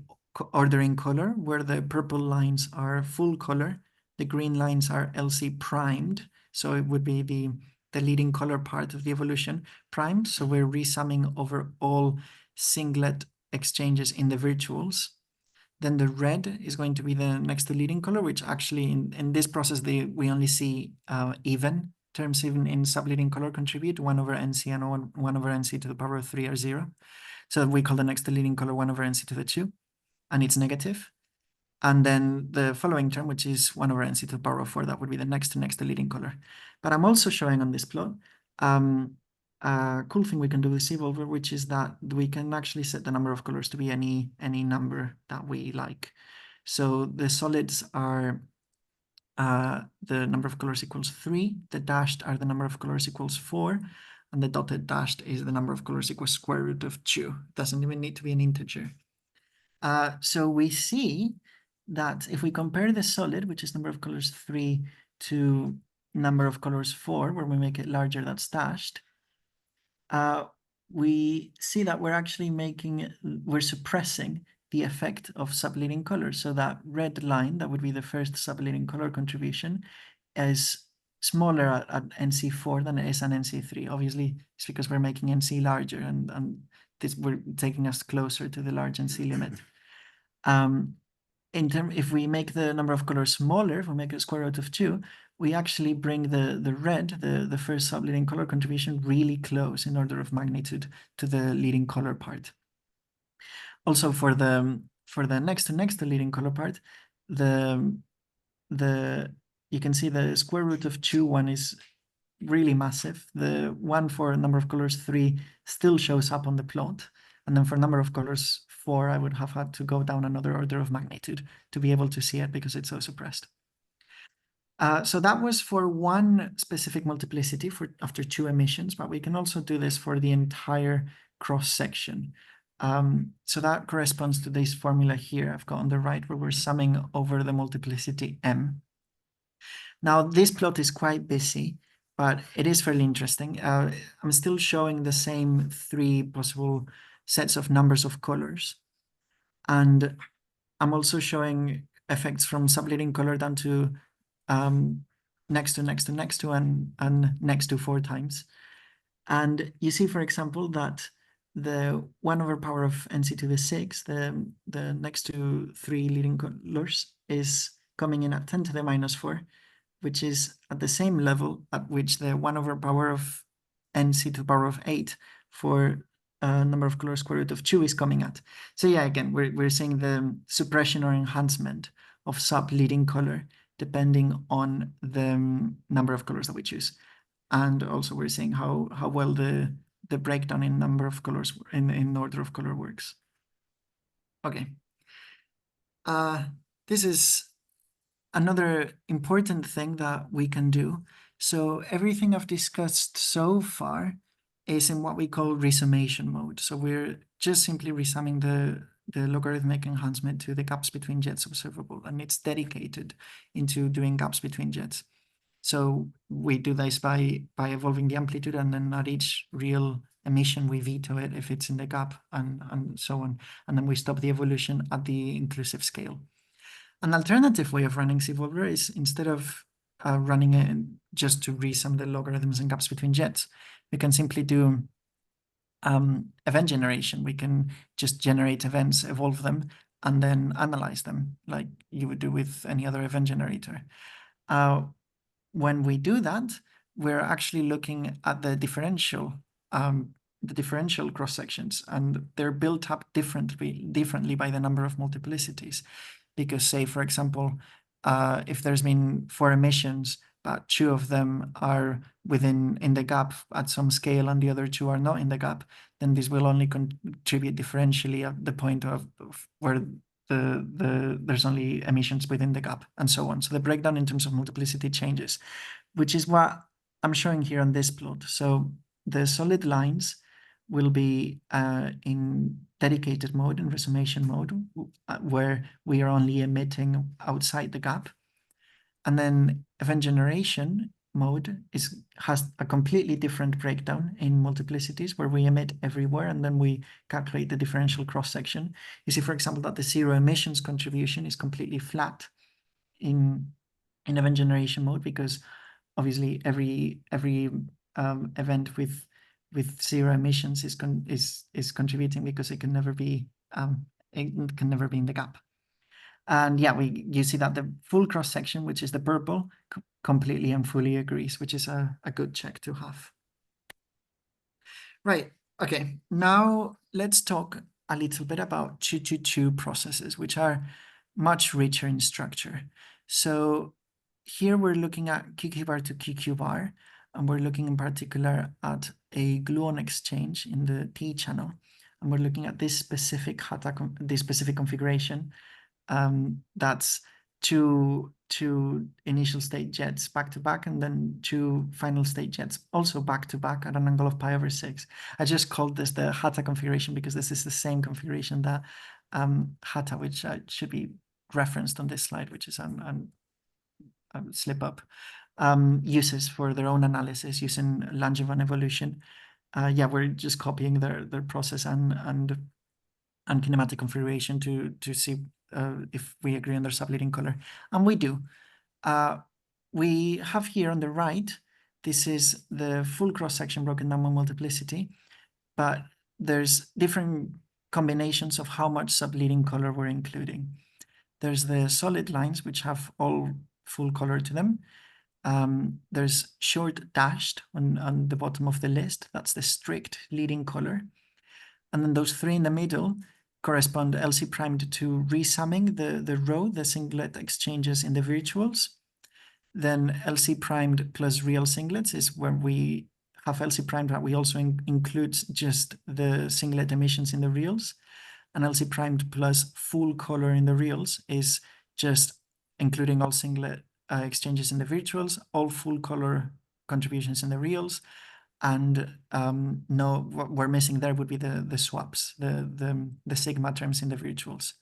ordering color, where the purple lines are full color, the green lines are LC primed, so it would be the leading color part of the evolution primed. So we're resumming over all singlet exchanges in the virtuals. Then the red is going to be the next to leading color, which actually in this process we only see even terms in subleading color contribute. 1 over NC and 1 over NC to the power of 3 are 0. So we call the next leading color 1 over NC to the 2, and it's negative. And then the following term, which is 1 over NC to the power of 4, that would be the next leading color. But I'm also showing on this plot a cool thing we can do with Cvolver, which is that we can actually set the number of colors to be any number that we like. So the solids are the number of colors equals 3, the dashed are the number of colors equals 4, and the dotted dashed is the number of colors equals square root of 2. Doesn't even need to be an integer. So we see that if we compare the solid, which is number of colors 3, to number of colors 4, where we make it larger, that's dashed, we see that we're suppressing the effect of subleading colors. So that red line, that would be the first subleading color contribution, is smaller at NC4 than it is at NC3. Obviously, it's because we're making NC larger, and we're taking us closer to the large NC limit. If we make the number of colors smaller, if we make it square root of 2, we actually bring the red, the first subleading color contribution, really close in order of magnitude to the leading color part. Also, for the next to leading color part, you can see the square root of 2 one is really massive. The one for number of colors 3 still shows up on the plot. And then for number of colors 4, I would have had to go down another order of magnitude to be able to see it because it's so suppressed. So that was for one specific multiplicity after 2 emissions, but we can also do this for the entire cross-section. So that corresponds to this formula here I've got on the right, where we're summing over the multiplicity M. Now, this plot is quite busy, but it is fairly interesting. I'm still showing the same 3 possible sets of numbers of colors. And I'm also showing effects from subleading color down to next to, and next to 4 times. And you see, for example, that the 1 over power of NC to the 6, the next to 3 leading colors, is coming in at 10 to the minus 4, which is at the same level at which the 1 over power of NC to the power of 8 for number of colors square root of 2 is coming at. So yeah, again, we're seeing the suppression or enhancement of subleading color depending on the number of colors that we choose. And also we're seeing how well the breakdown in number of colors in order of color works. Okay. This is another important thing that we can do. So everything I've discussed so far is in what we call resummation mode. So we're just simply resumming the logarithmic enhancement to the gaps between jets observable, and it's dedicated into doing gaps between jets. So we do this by evolving the amplitude, and then at each real emission we veto it if it's in the gap, and so on. And then we stop the evolution at the inclusive scale. An alternative way of running Cvolver is, instead of running it just to resum the logarithms and gaps between jets, we can simply do event generation. We can just generate events, evolve them, and then analyze them like you would do with any other event generator. When we do that, we're actually looking at the differential cross sections, and they're built up differently by the number of multiplicities. Because, say, for example, if there's been 4 emissions, but 2 of them are in the gap at some scale and the other 2 are not in the gap, then this will only contribute differentially at the point of where there's only emissions within the gap, and so on. So the breakdown in terms of multiplicity changes, which is what I'm showing here on this plot. So the solid lines will be in dedicated mode, in resummation mode, where we are only emitting outside the gap. And then event generation mode has a completely different breakdown in multiplicities, where we emit everywhere, and then we calculate the differential cross-section. You see, for example, that the 0 emissions contribution is completely flat in event generation mode, because obviously every event with 0 emissions is contributing, because it can never be in the gap. And yeah, you see that the full cross section, which is the purple, completely and fully agrees, which is a good check to have. Right, okay, now let's talk a little bit about 2-2-2 processes, which are much richer in structure. So here we're looking at QQ bar to QQ bar, and we're looking in particular at a gluon exchange in the T channel. And we're looking at this specific configuration. That's two initial state jets back to back, and then two final state jets also back to back at an angle of pi/6. I just called this the Hatta configuration because this is the same configuration that Hatta, which should be referenced on this slide, which is a slip up, uses for their own analysis using Langevin evolution. Yeah, we're just copying their process and kinematic configuration to see if we agree on their subleading color, and we do. We have here on the right, this is the full cross section broken down by multiplicity, but there's different combinations of how much subleading color we're including. There's the solid lines, which have all full color to them. There's short dashed on the bottom of the list. That's the strict leading color. And then those three in the middle correspond LC primed to resumming the row, the singlet exchanges in the virtuals. Then LC primed plus real singlets is where we have LC primed that we also includes just the singlet emissions in the reals. And LC primed plus full color in the reals is just including all singlet exchanges in the virtuals, all full color contributions in the reals, and no, what we're missing there would be the swaps, the sigma terms in the virtuals.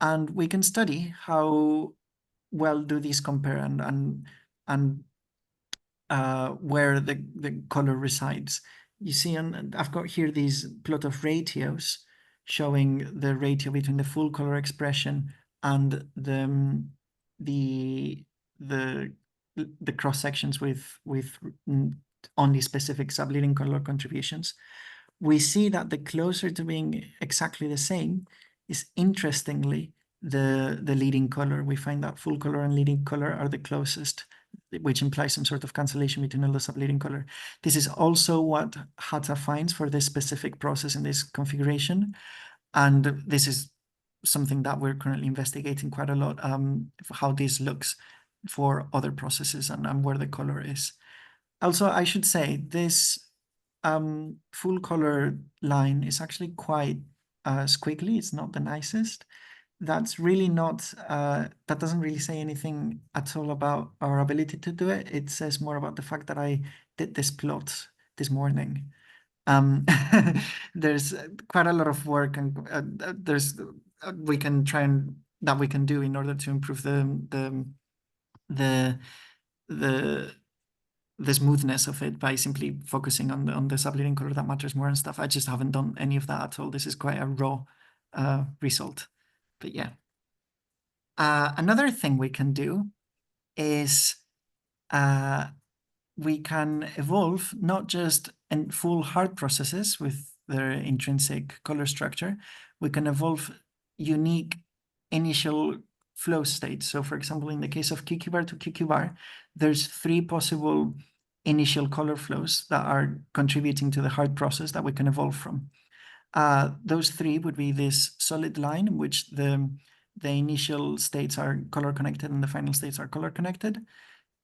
And we can study how well do these compare and where the color resides. You see, and I've got here these plot of ratios showing the ratio between the full color expression and the cross sections with only specific subleading color contributions. We see that the closer to being exactly the same is, interestingly, the leading color. We find that full color and leading color are the closest, which implies some sort of cancellation between all the subleading color. This is also what Hatta finds for this specific process in this configuration. And this is something that we're currently investigating quite a lot, how this looks for other processes and where the color is. Also, I should say this full color line is actually quite squiggly. It's not the nicest. That's really not, that doesn't really say anything at all about our ability to do it. It says more about the fact that I did this plot this morning. There's quite a lot of work and we can try and that we can do in order to improve the smoothness of it by simply focusing on the subleading color that matters more and stuff. I just haven't done any of that at all. This is quite a raw result. But yeah. Another thing we can do is we can evolve not just in full hard processes with their intrinsic color structure, we can evolve unique initial flow states. So for example, in the case of QQ bar to QQ bar, there's three possible initial color flows that are contributing to the hard process that we can evolve from. Those three would be this solid line in which the initial states are color connected and the final states are color connected.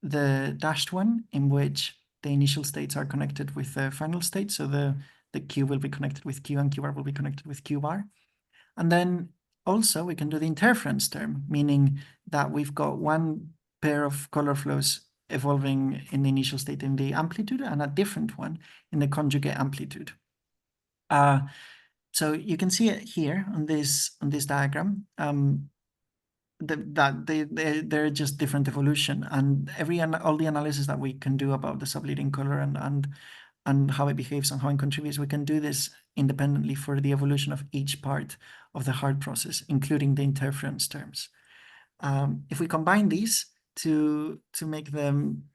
The dashed one in which the initial states are connected with the final state. So the Q will be connected with Q and Q bar will be connected with Q bar. And then also we can do the interference term, meaning that we've got one pair of color flows evolving in the initial state in the amplitude and a different one in the conjugate amplitude. So you can see it here on this diagram. They're just different evolution, and all the analysis that we can do about the subleading color and how it behaves and how it contributes, we can do this independently for the evolution of each part of the hard process, including the interference terms. If we combine these to make them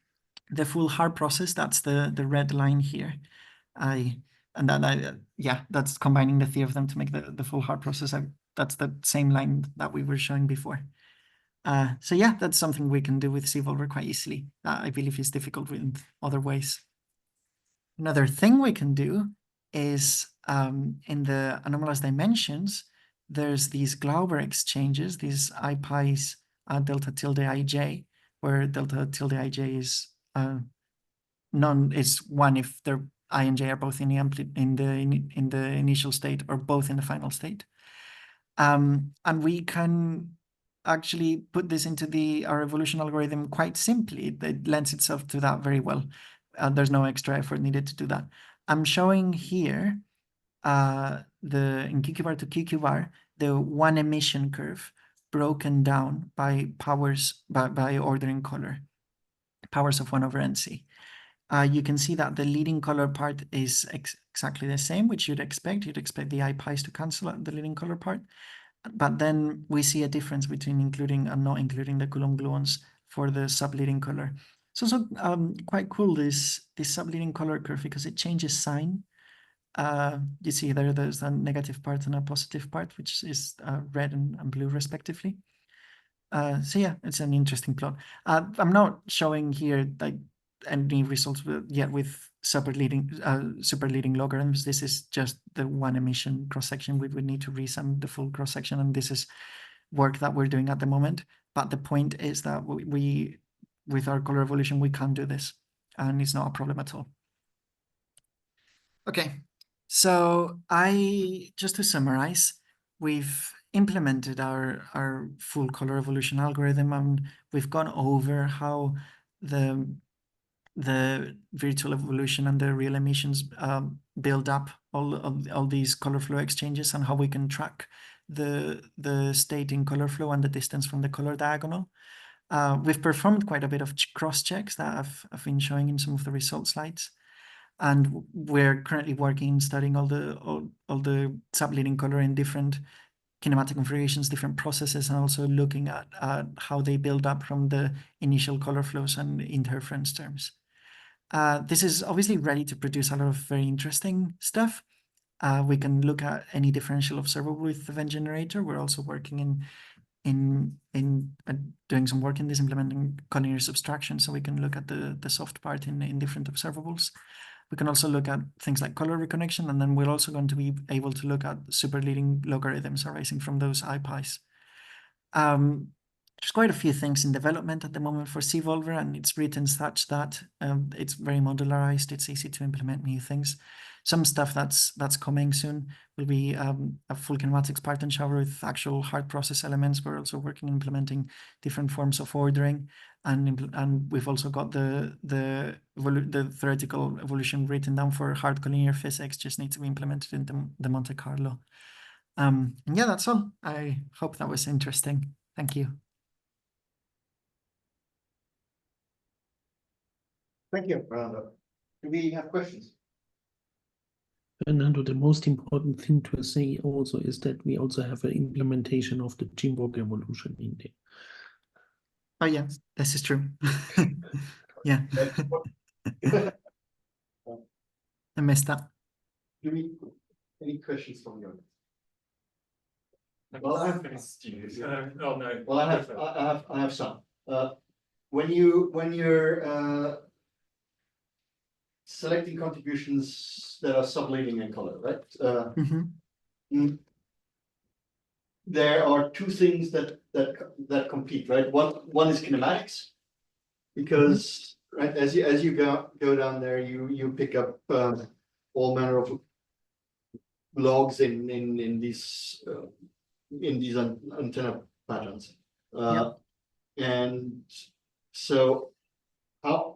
the full hard process, that's the red line here. And then yeah, that's combining the three of them to make the full hard process. That's the same line that we were showing before. So yeah, that's something we can do with Cvolver quite easily. I believe is difficult with other ways. Another thing we can do is in the anomalous dimensions, there's these Cvolver exchanges, these MPhys delta tilde ij, where delta tilde ij is is one if their I and j are both in the initial state or both in the final state. And we can actually put this into our evolution algorithm quite simply. It lends itself to that very well. There's no extra effort needed to do that. I'm showing here in QQ bar to QQ bar, the one emission curve broken down by powers, by ordering color, powers of 1 over NC. You can see that the leading color part is exactly the same, which you'd expect. You'd expect the MPhys to cancel out the leading color part. But then we see a difference between including and not including the Coulomb gluons for the subleading color. It's also quite cool, this subleading color curve, because it changes sign. You see there's a negative part and a positive part, which is red and blue respectively. So yeah, it's an interesting plot. I'm not showing here like any results yet with superleading logarithms. This is just the one emission cross-section. We would need to resum the full cross-section, and this is work that we're doing at the moment. But the point is that we with our color evolution, we can do this, and it's not a problem at all. Okay, so just to summarize, we've implemented our full color evolution algorithm, and we've gone over how the virtual evolution and the real emissions build up all these color flow exchanges, and how we can track the state in color flow and the distance from the color diagonal. We've performed quite a bit of cross checks that I've been showing in some of the result slides. And we're currently working, studying all the subleading color in different kinematic configurations, different processes, and also looking at how they build up from the initial color flows and interference terms. This is obviously ready to produce a lot of very interesting stuff. We can look at any differential observable with the event generator. We're also working in doing some work in this, implementing collinear subtraction, so we can look at the soft part in different observables. We can also look at things like color reconnection, and then we're also going to be able to look at superleading logarithms arising from those MPhys. There's quite a few things in development at the moment for Cvolver, and it's written such that it's very modularized. It's easy to implement new things. Some stuff that's coming soon will be a full kinematics parton shower with actual hard process elements. We're also working on implementing different forms of ordering, and we've also got the theoretical evolution written down for hard collinear physics. Just need to be implemented in the Monte Carlo. And yeah, that's all. I hope that was interesting. Thank you. Thank you, Fernando. Do we have questions? Fernando, the most important thing to say also is that we also have an implementation of the Jimborg evolution in there. Oh yeah, this is true. Yeah. I missed that. Do we any questions from you? Well, I have no. Well, I have some. When you're selecting contributions that are subleading in color, right? There are two things that compete, right? One is kinematics, because right as you go down there, you pick up all manner of logs in these antenna patterns, and so how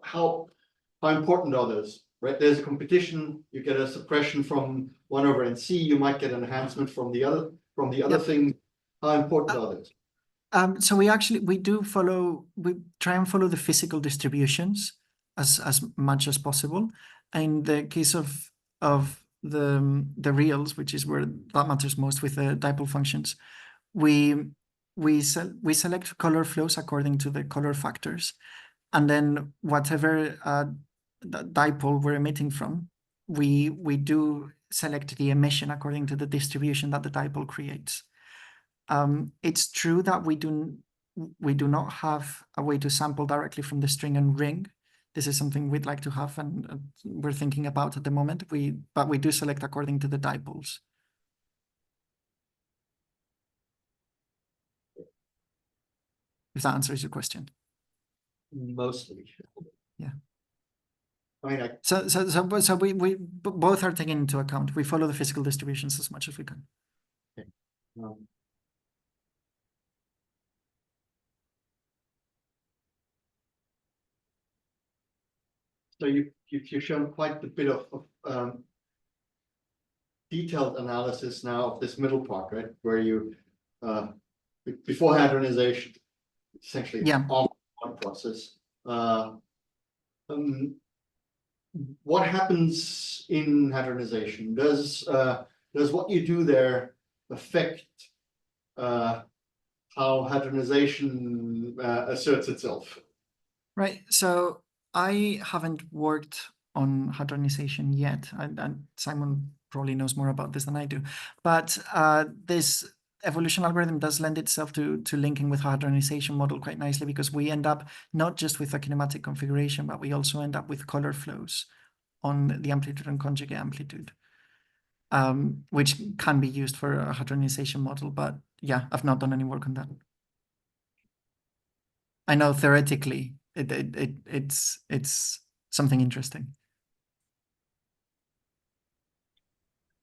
important are those? Right, there's a competition. You get a suppression from 1 over NC. You might get an enhancement from the other thing. How important are those? So we try and follow the physical distributions as much as possible. In the case of the reals, which is where that matters most with the dipole functions, we select color flows according to the color factors, and then whatever dipole we're emitting from, we do select the emission according to the distribution that the dipole creates. It's true that we do not have a way to sample directly from the string and ring. This is something we'd like to have, and we're thinking about at the moment. But we do select according to the dipoles. If that answers your question. Mostly. Yeah. I mean, So we both are taken into account. We follow the physical distributions as much as we can. um, so you've shown quite a bit of detailed analysis now of this middle part, right? Where you before hadronization, essentially on one process. What happens in hadronization? Does what you do there affect how hadronization asserts itself? Right. So I haven't worked on hadronization yet, and Simon probably knows more about this than I do. But this evolution algorithm does lend itself to linking with hadronization model quite nicely, because we end up not just with a kinematic configuration, but we also end up with color flows on the amplitude and conjugate amplitude, which can be used for a hadronization model. But yeah, I've not done any work on that. I know theoretically it's something interesting.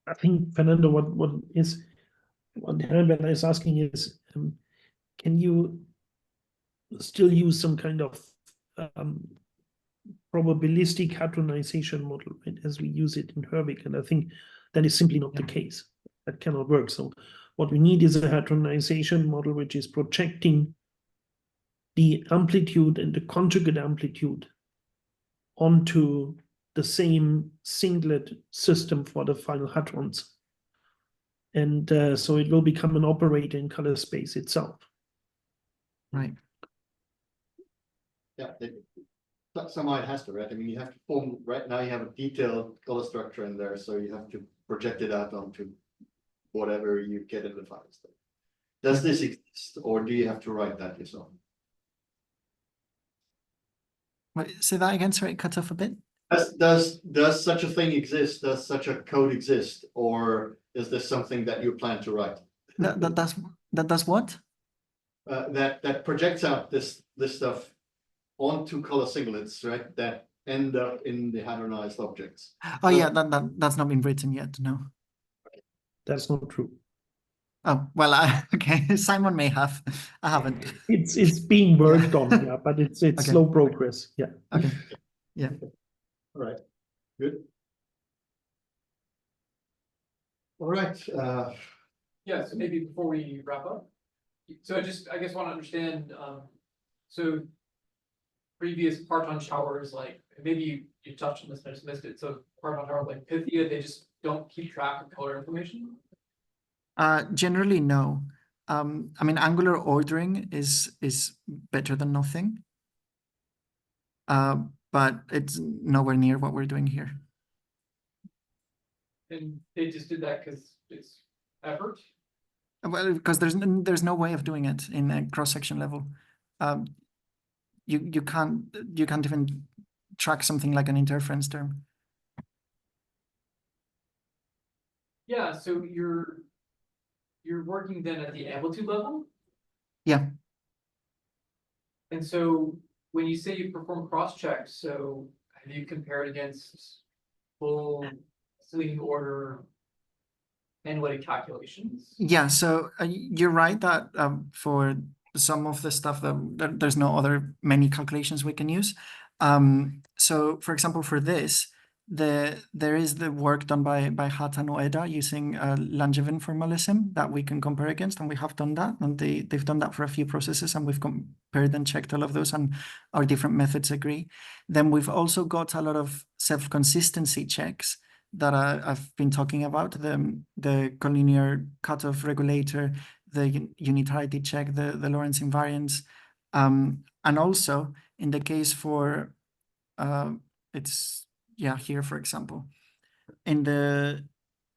I think, Fernando, what Herbert is asking is, can you still use some kind of probabilistic hadronization model, right, as we use it in Herwig? And I think that is simply not the case. That cannot work. So what we need is a hadronization model which is projecting the amplitude and the conjugate amplitude onto the same singlet system for the final hadrons. And so it will become an operator in color space itself. Right. Yeah, somehow it has to, right? I mean, you have to form, right now you have a detailed color structure in there, so you have to project it out onto whatever you get in the final state. Does this exist, or do you have to write that yourself? Wait, say that again, sorry, it cut off a bit. Does such a thing exist? Does such a code exist, or is this something that you plan to write? That does what? That projects out this stuff onto color singlets, right? That end up in the hadronized objects. Oh yeah, that's not been written yet. No. That's not true. Oh well, okay. Simon may have. I haven't. It's being worked on, yeah, but it's Okay. slow progress. Yeah. Okay. Yeah. All right. Good. All right. Yeah, so maybe before we wrap up, so I guess want to understand, so previous parton showers, like maybe you touched on this, I just missed it. So parton showers like Pythia, they just don't keep track of color information? Generally, no. I mean, angular ordering is better than nothing. But it's nowhere near what we're doing here. And they just did that because it's effort? Well, because there's no way of doing it in a cross-section level. You can't even track something like an interference term. Yeah, so you're working then at the amplitude level? Yeah. And so when you say you perform cross checks, so have you compared against full sleeving order analytic calculations? Yeah, so you're right that for some of the stuff that there's no other many calculations we can use. So for example, for this, there is the work done by Hatta and Oeda using Langevin formalism that we can compare against, and we have done that, and they've done that for a few processes, and we've compared and checked all of those, and our different methods agree. Then we've also got a lot of self-consistency checks that I've been talking about, the collinear cutoff regulator, the unitarity check, the Lorentz invariance, and also in the case for it's here, for example, In the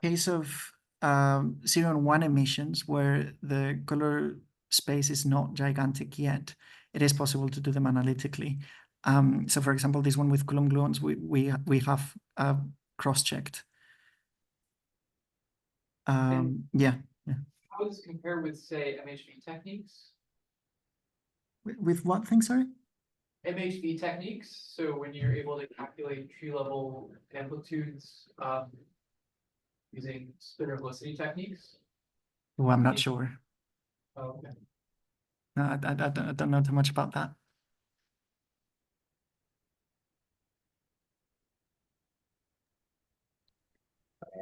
case of 0 and 1 emissions, where the color space is not gigantic yet, it is possible to do them analytically. So for example, this one with Coulomb gluons, we have cross-checked. Yeah. How does this compare with, say, MHV techniques? With what thing, sorry? MHV techniques, so when you're able to calculate tree level amplitudes using spinor velocity techniques. Oh, I'm not sure. Oh, okay. No, I don't know too much about that.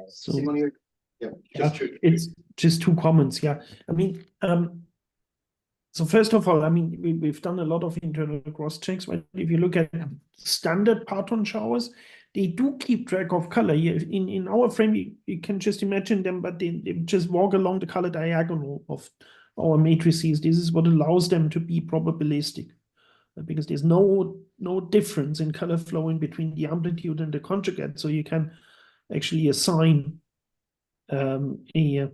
So Simon, yeah, just to- it's just 2 comments. Yeah, I mean, so first of all, I mean, we've done a lot of internal cross checks. Right? If you look at standard parton showers, they do keep track of color. In our frame, you can just imagine them, but they just walk along the color diagonal of our matrices. This is what allows them to be probabilistic, because there's no difference in color flowing between the amplitude and the conjugate. So you can actually assign a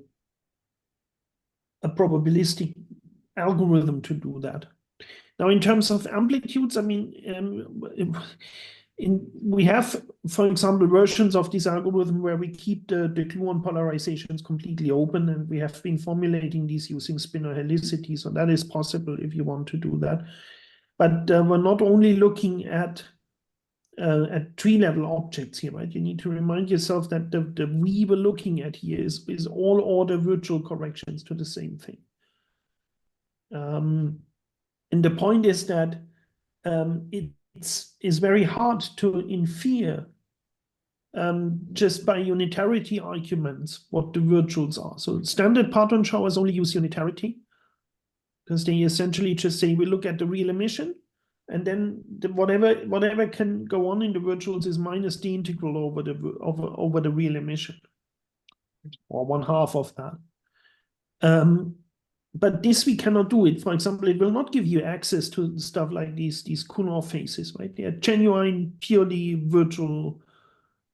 probabilistic algorithm to do that. Now, in terms of amplitudes, I mean, we have, for example, versions of this algorithm where we keep the gluon polarizations completely open, and we have been formulating these using spinor helicity. So that is possible if you want to do that. But we're not only looking at tree-level objects here, right? You need to remind yourself that the we were looking at here is all order virtual corrections to the same thing. And the point is that it's very hard to infer just by unitarity arguments what the virtuals are. So standard parton showers only use unitarity, because they essentially just say we look at the real emission, and then whatever can go on in the virtuals is minus the integral over the real emission, or 1/2 of that. But this we cannot do it. For example, it will not give you access to stuff like these Coulomb phases, right? They are genuine, purely virtual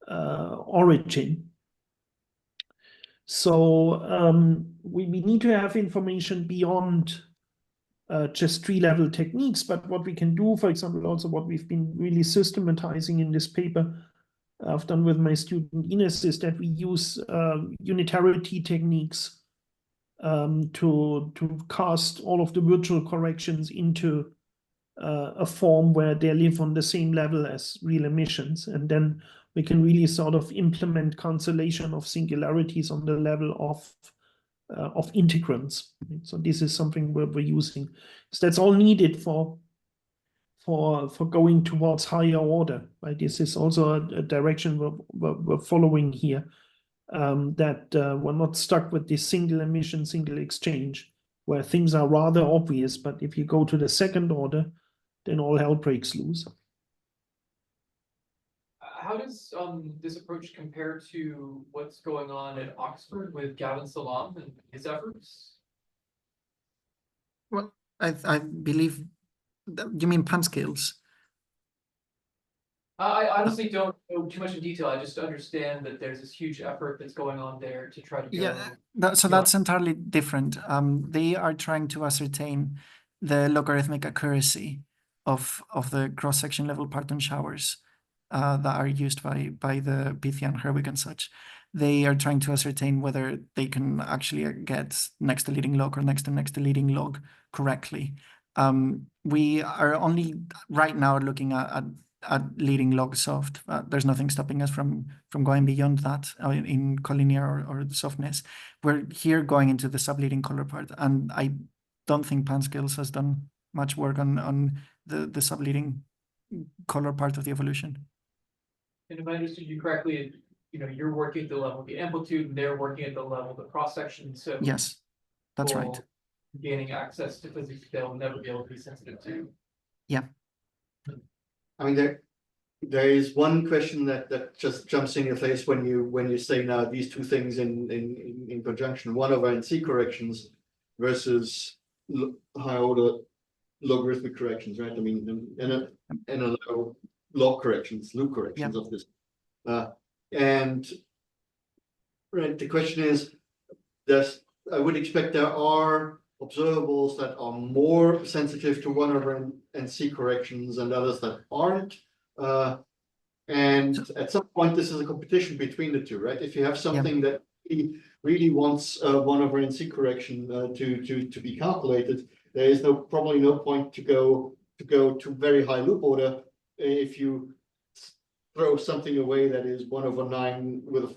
origin. So we need to have information beyond just tree-level techniques. But what we can do, for example, also what we've been really systematizing in this paper I've done with my student Ines, is that we use unitarity techniques to cast all of the virtual corrections into a form where they live on the same level as real emissions, and then we can really sort of implement cancellation of singularities on the level of integrants. So this is something we're using. So that's all needed for going towards higher order. Right? This is also a direction we're following here. That we're not stuck with this single emission, single exchange, where things are rather obvious, but if you go to the second order, then all hell breaks loose. How does this approach compare to what's going on at Oxford with Gavin Salam and his efforts? Well, I believe you mean pan scales. I honestly don't know too much in detail. I just understand that there's this huge effort that's going on there to try to go. Yeah, so that's entirely different. They are trying to ascertain the logarithmic accuracy of the cross-section level parton showers that are used by the Pythian, Herwig, and such. They are trying to ascertain whether they can actually get next to leading log or next to leading log correctly. We are only right now looking at leading log soft. There's nothing stopping us from going beyond that in collinear or softness. We're here going into the subleading color part, and I don't think Panscales has done much work on the subleading color part of the evolution. And if I understood you correctly, you're working at the level of the amplitude, and they're working at the level of the cross section. So yes, that's right. Gaining access to physics they'll never be able to be sensitive to. Yeah. I mean, there is one question that just jumps in your face when you say now these two things in conjunction, 1/n NC corrections versus high order logarithmic corrections, right? I mean, and a log corrections, loop corrections of this. And right, the question is, I would expect there are observables that are more sensitive to 1/n(c) corrections and others that aren't. And at some point, this is a competition between the two, right? If you have something that really wants 1/n(c) correction to be calculated, there is probably no point to go to very high loop order if you throw something away that is 1/9 with a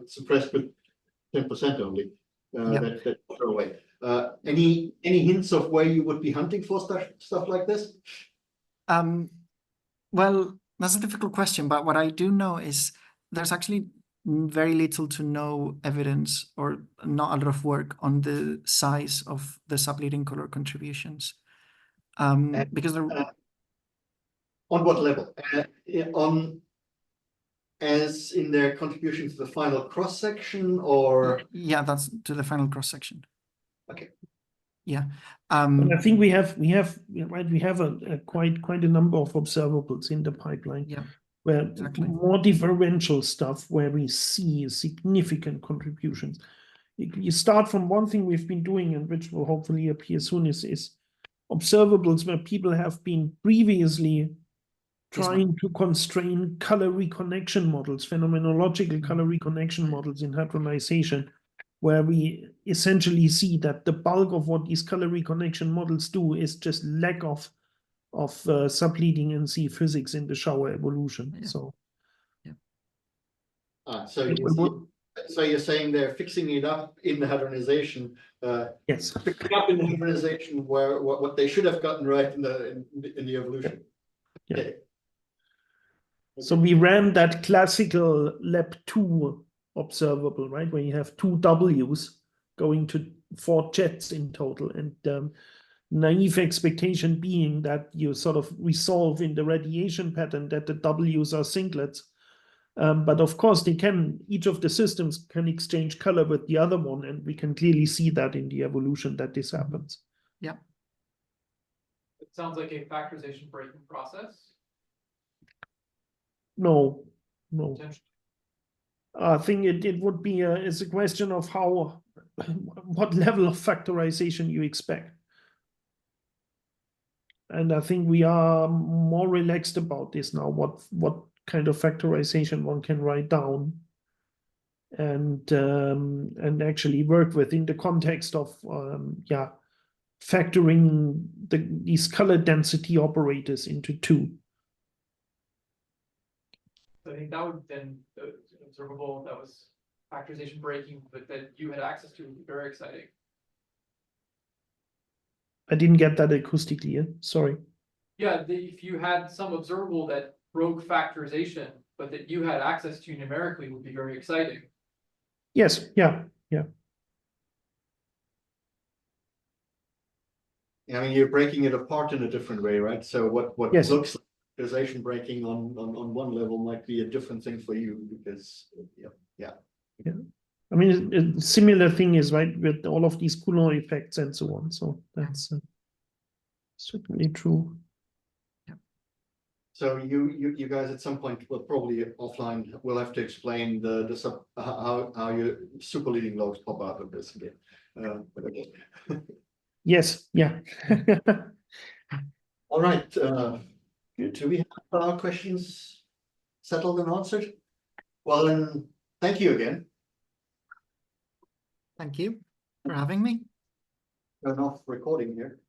suppressed with 10% only. That throw away. Any hints of where you would be hunting for stuff like this? Well, that's a difficult question, but what I do know is there's actually very little to no evidence or not a lot of work on the size of the subleading color contributions. Because on what level? As in their contribution to the final cross section, or yeah, that's to the final cross section. Okay. Yeah. And I think we have a quite a number of observables in the pipeline. Yeah. Where Exactly. more differential stuff where we see significant contributions. You start from one thing we've been doing, and which will hopefully appear soon, is observables where people have been previously trying to constrain color reconnection models, phenomenological color reconnection models in hadronization, where we essentially see that the bulk of what these color reconnection models do is just lack of subleading and see physics in the shower evolution. Yeah. So so you're saying they're fixing it up in the hadronization. Yes. Fixing up in the hadronization where what they should have gotten right in the evolution. Yeah. Okay. So we ran that classical Lab2 observable, right, where you have two W's going to 4 jets in total, and naive expectation being that you sort of resolve in the radiation pattern that the W's are singlets. But of course, each of the systems can exchange color with the other one, and we can clearly see that in the evolution that this happens. Yeah. It sounds like a factorization breaking process. No. Potentially. I think it would be it's a question of what level of factorization you expect. And I think we are more relaxed about this now, what kind of factorization one can write down and actually work with in the context of factoring these color density operators into 2. I think that would then observable that was factorization breaking, but that you had access to would be very exciting. I didn't get that acoustically. Sorry. Yeah, if you had some observable that broke factorization, but that you had access to numerically would be very exciting. Yes. Yeah. I mean, you're breaking it apart in a different way, right? So what Yes. looks like factorization breaking on one level might be a different thing for you because yeah. I mean, a similar thing is right with all of these Coulomb effects and so on. So that's certainly true. So you guys at some point will probably offline will have to explain how your superleading logs pop out of this again. But okay. Yes. Yeah. All right. Do we have our questions settled and answered? Well, then, thank you again. Thank you for having me. Turn off recording here.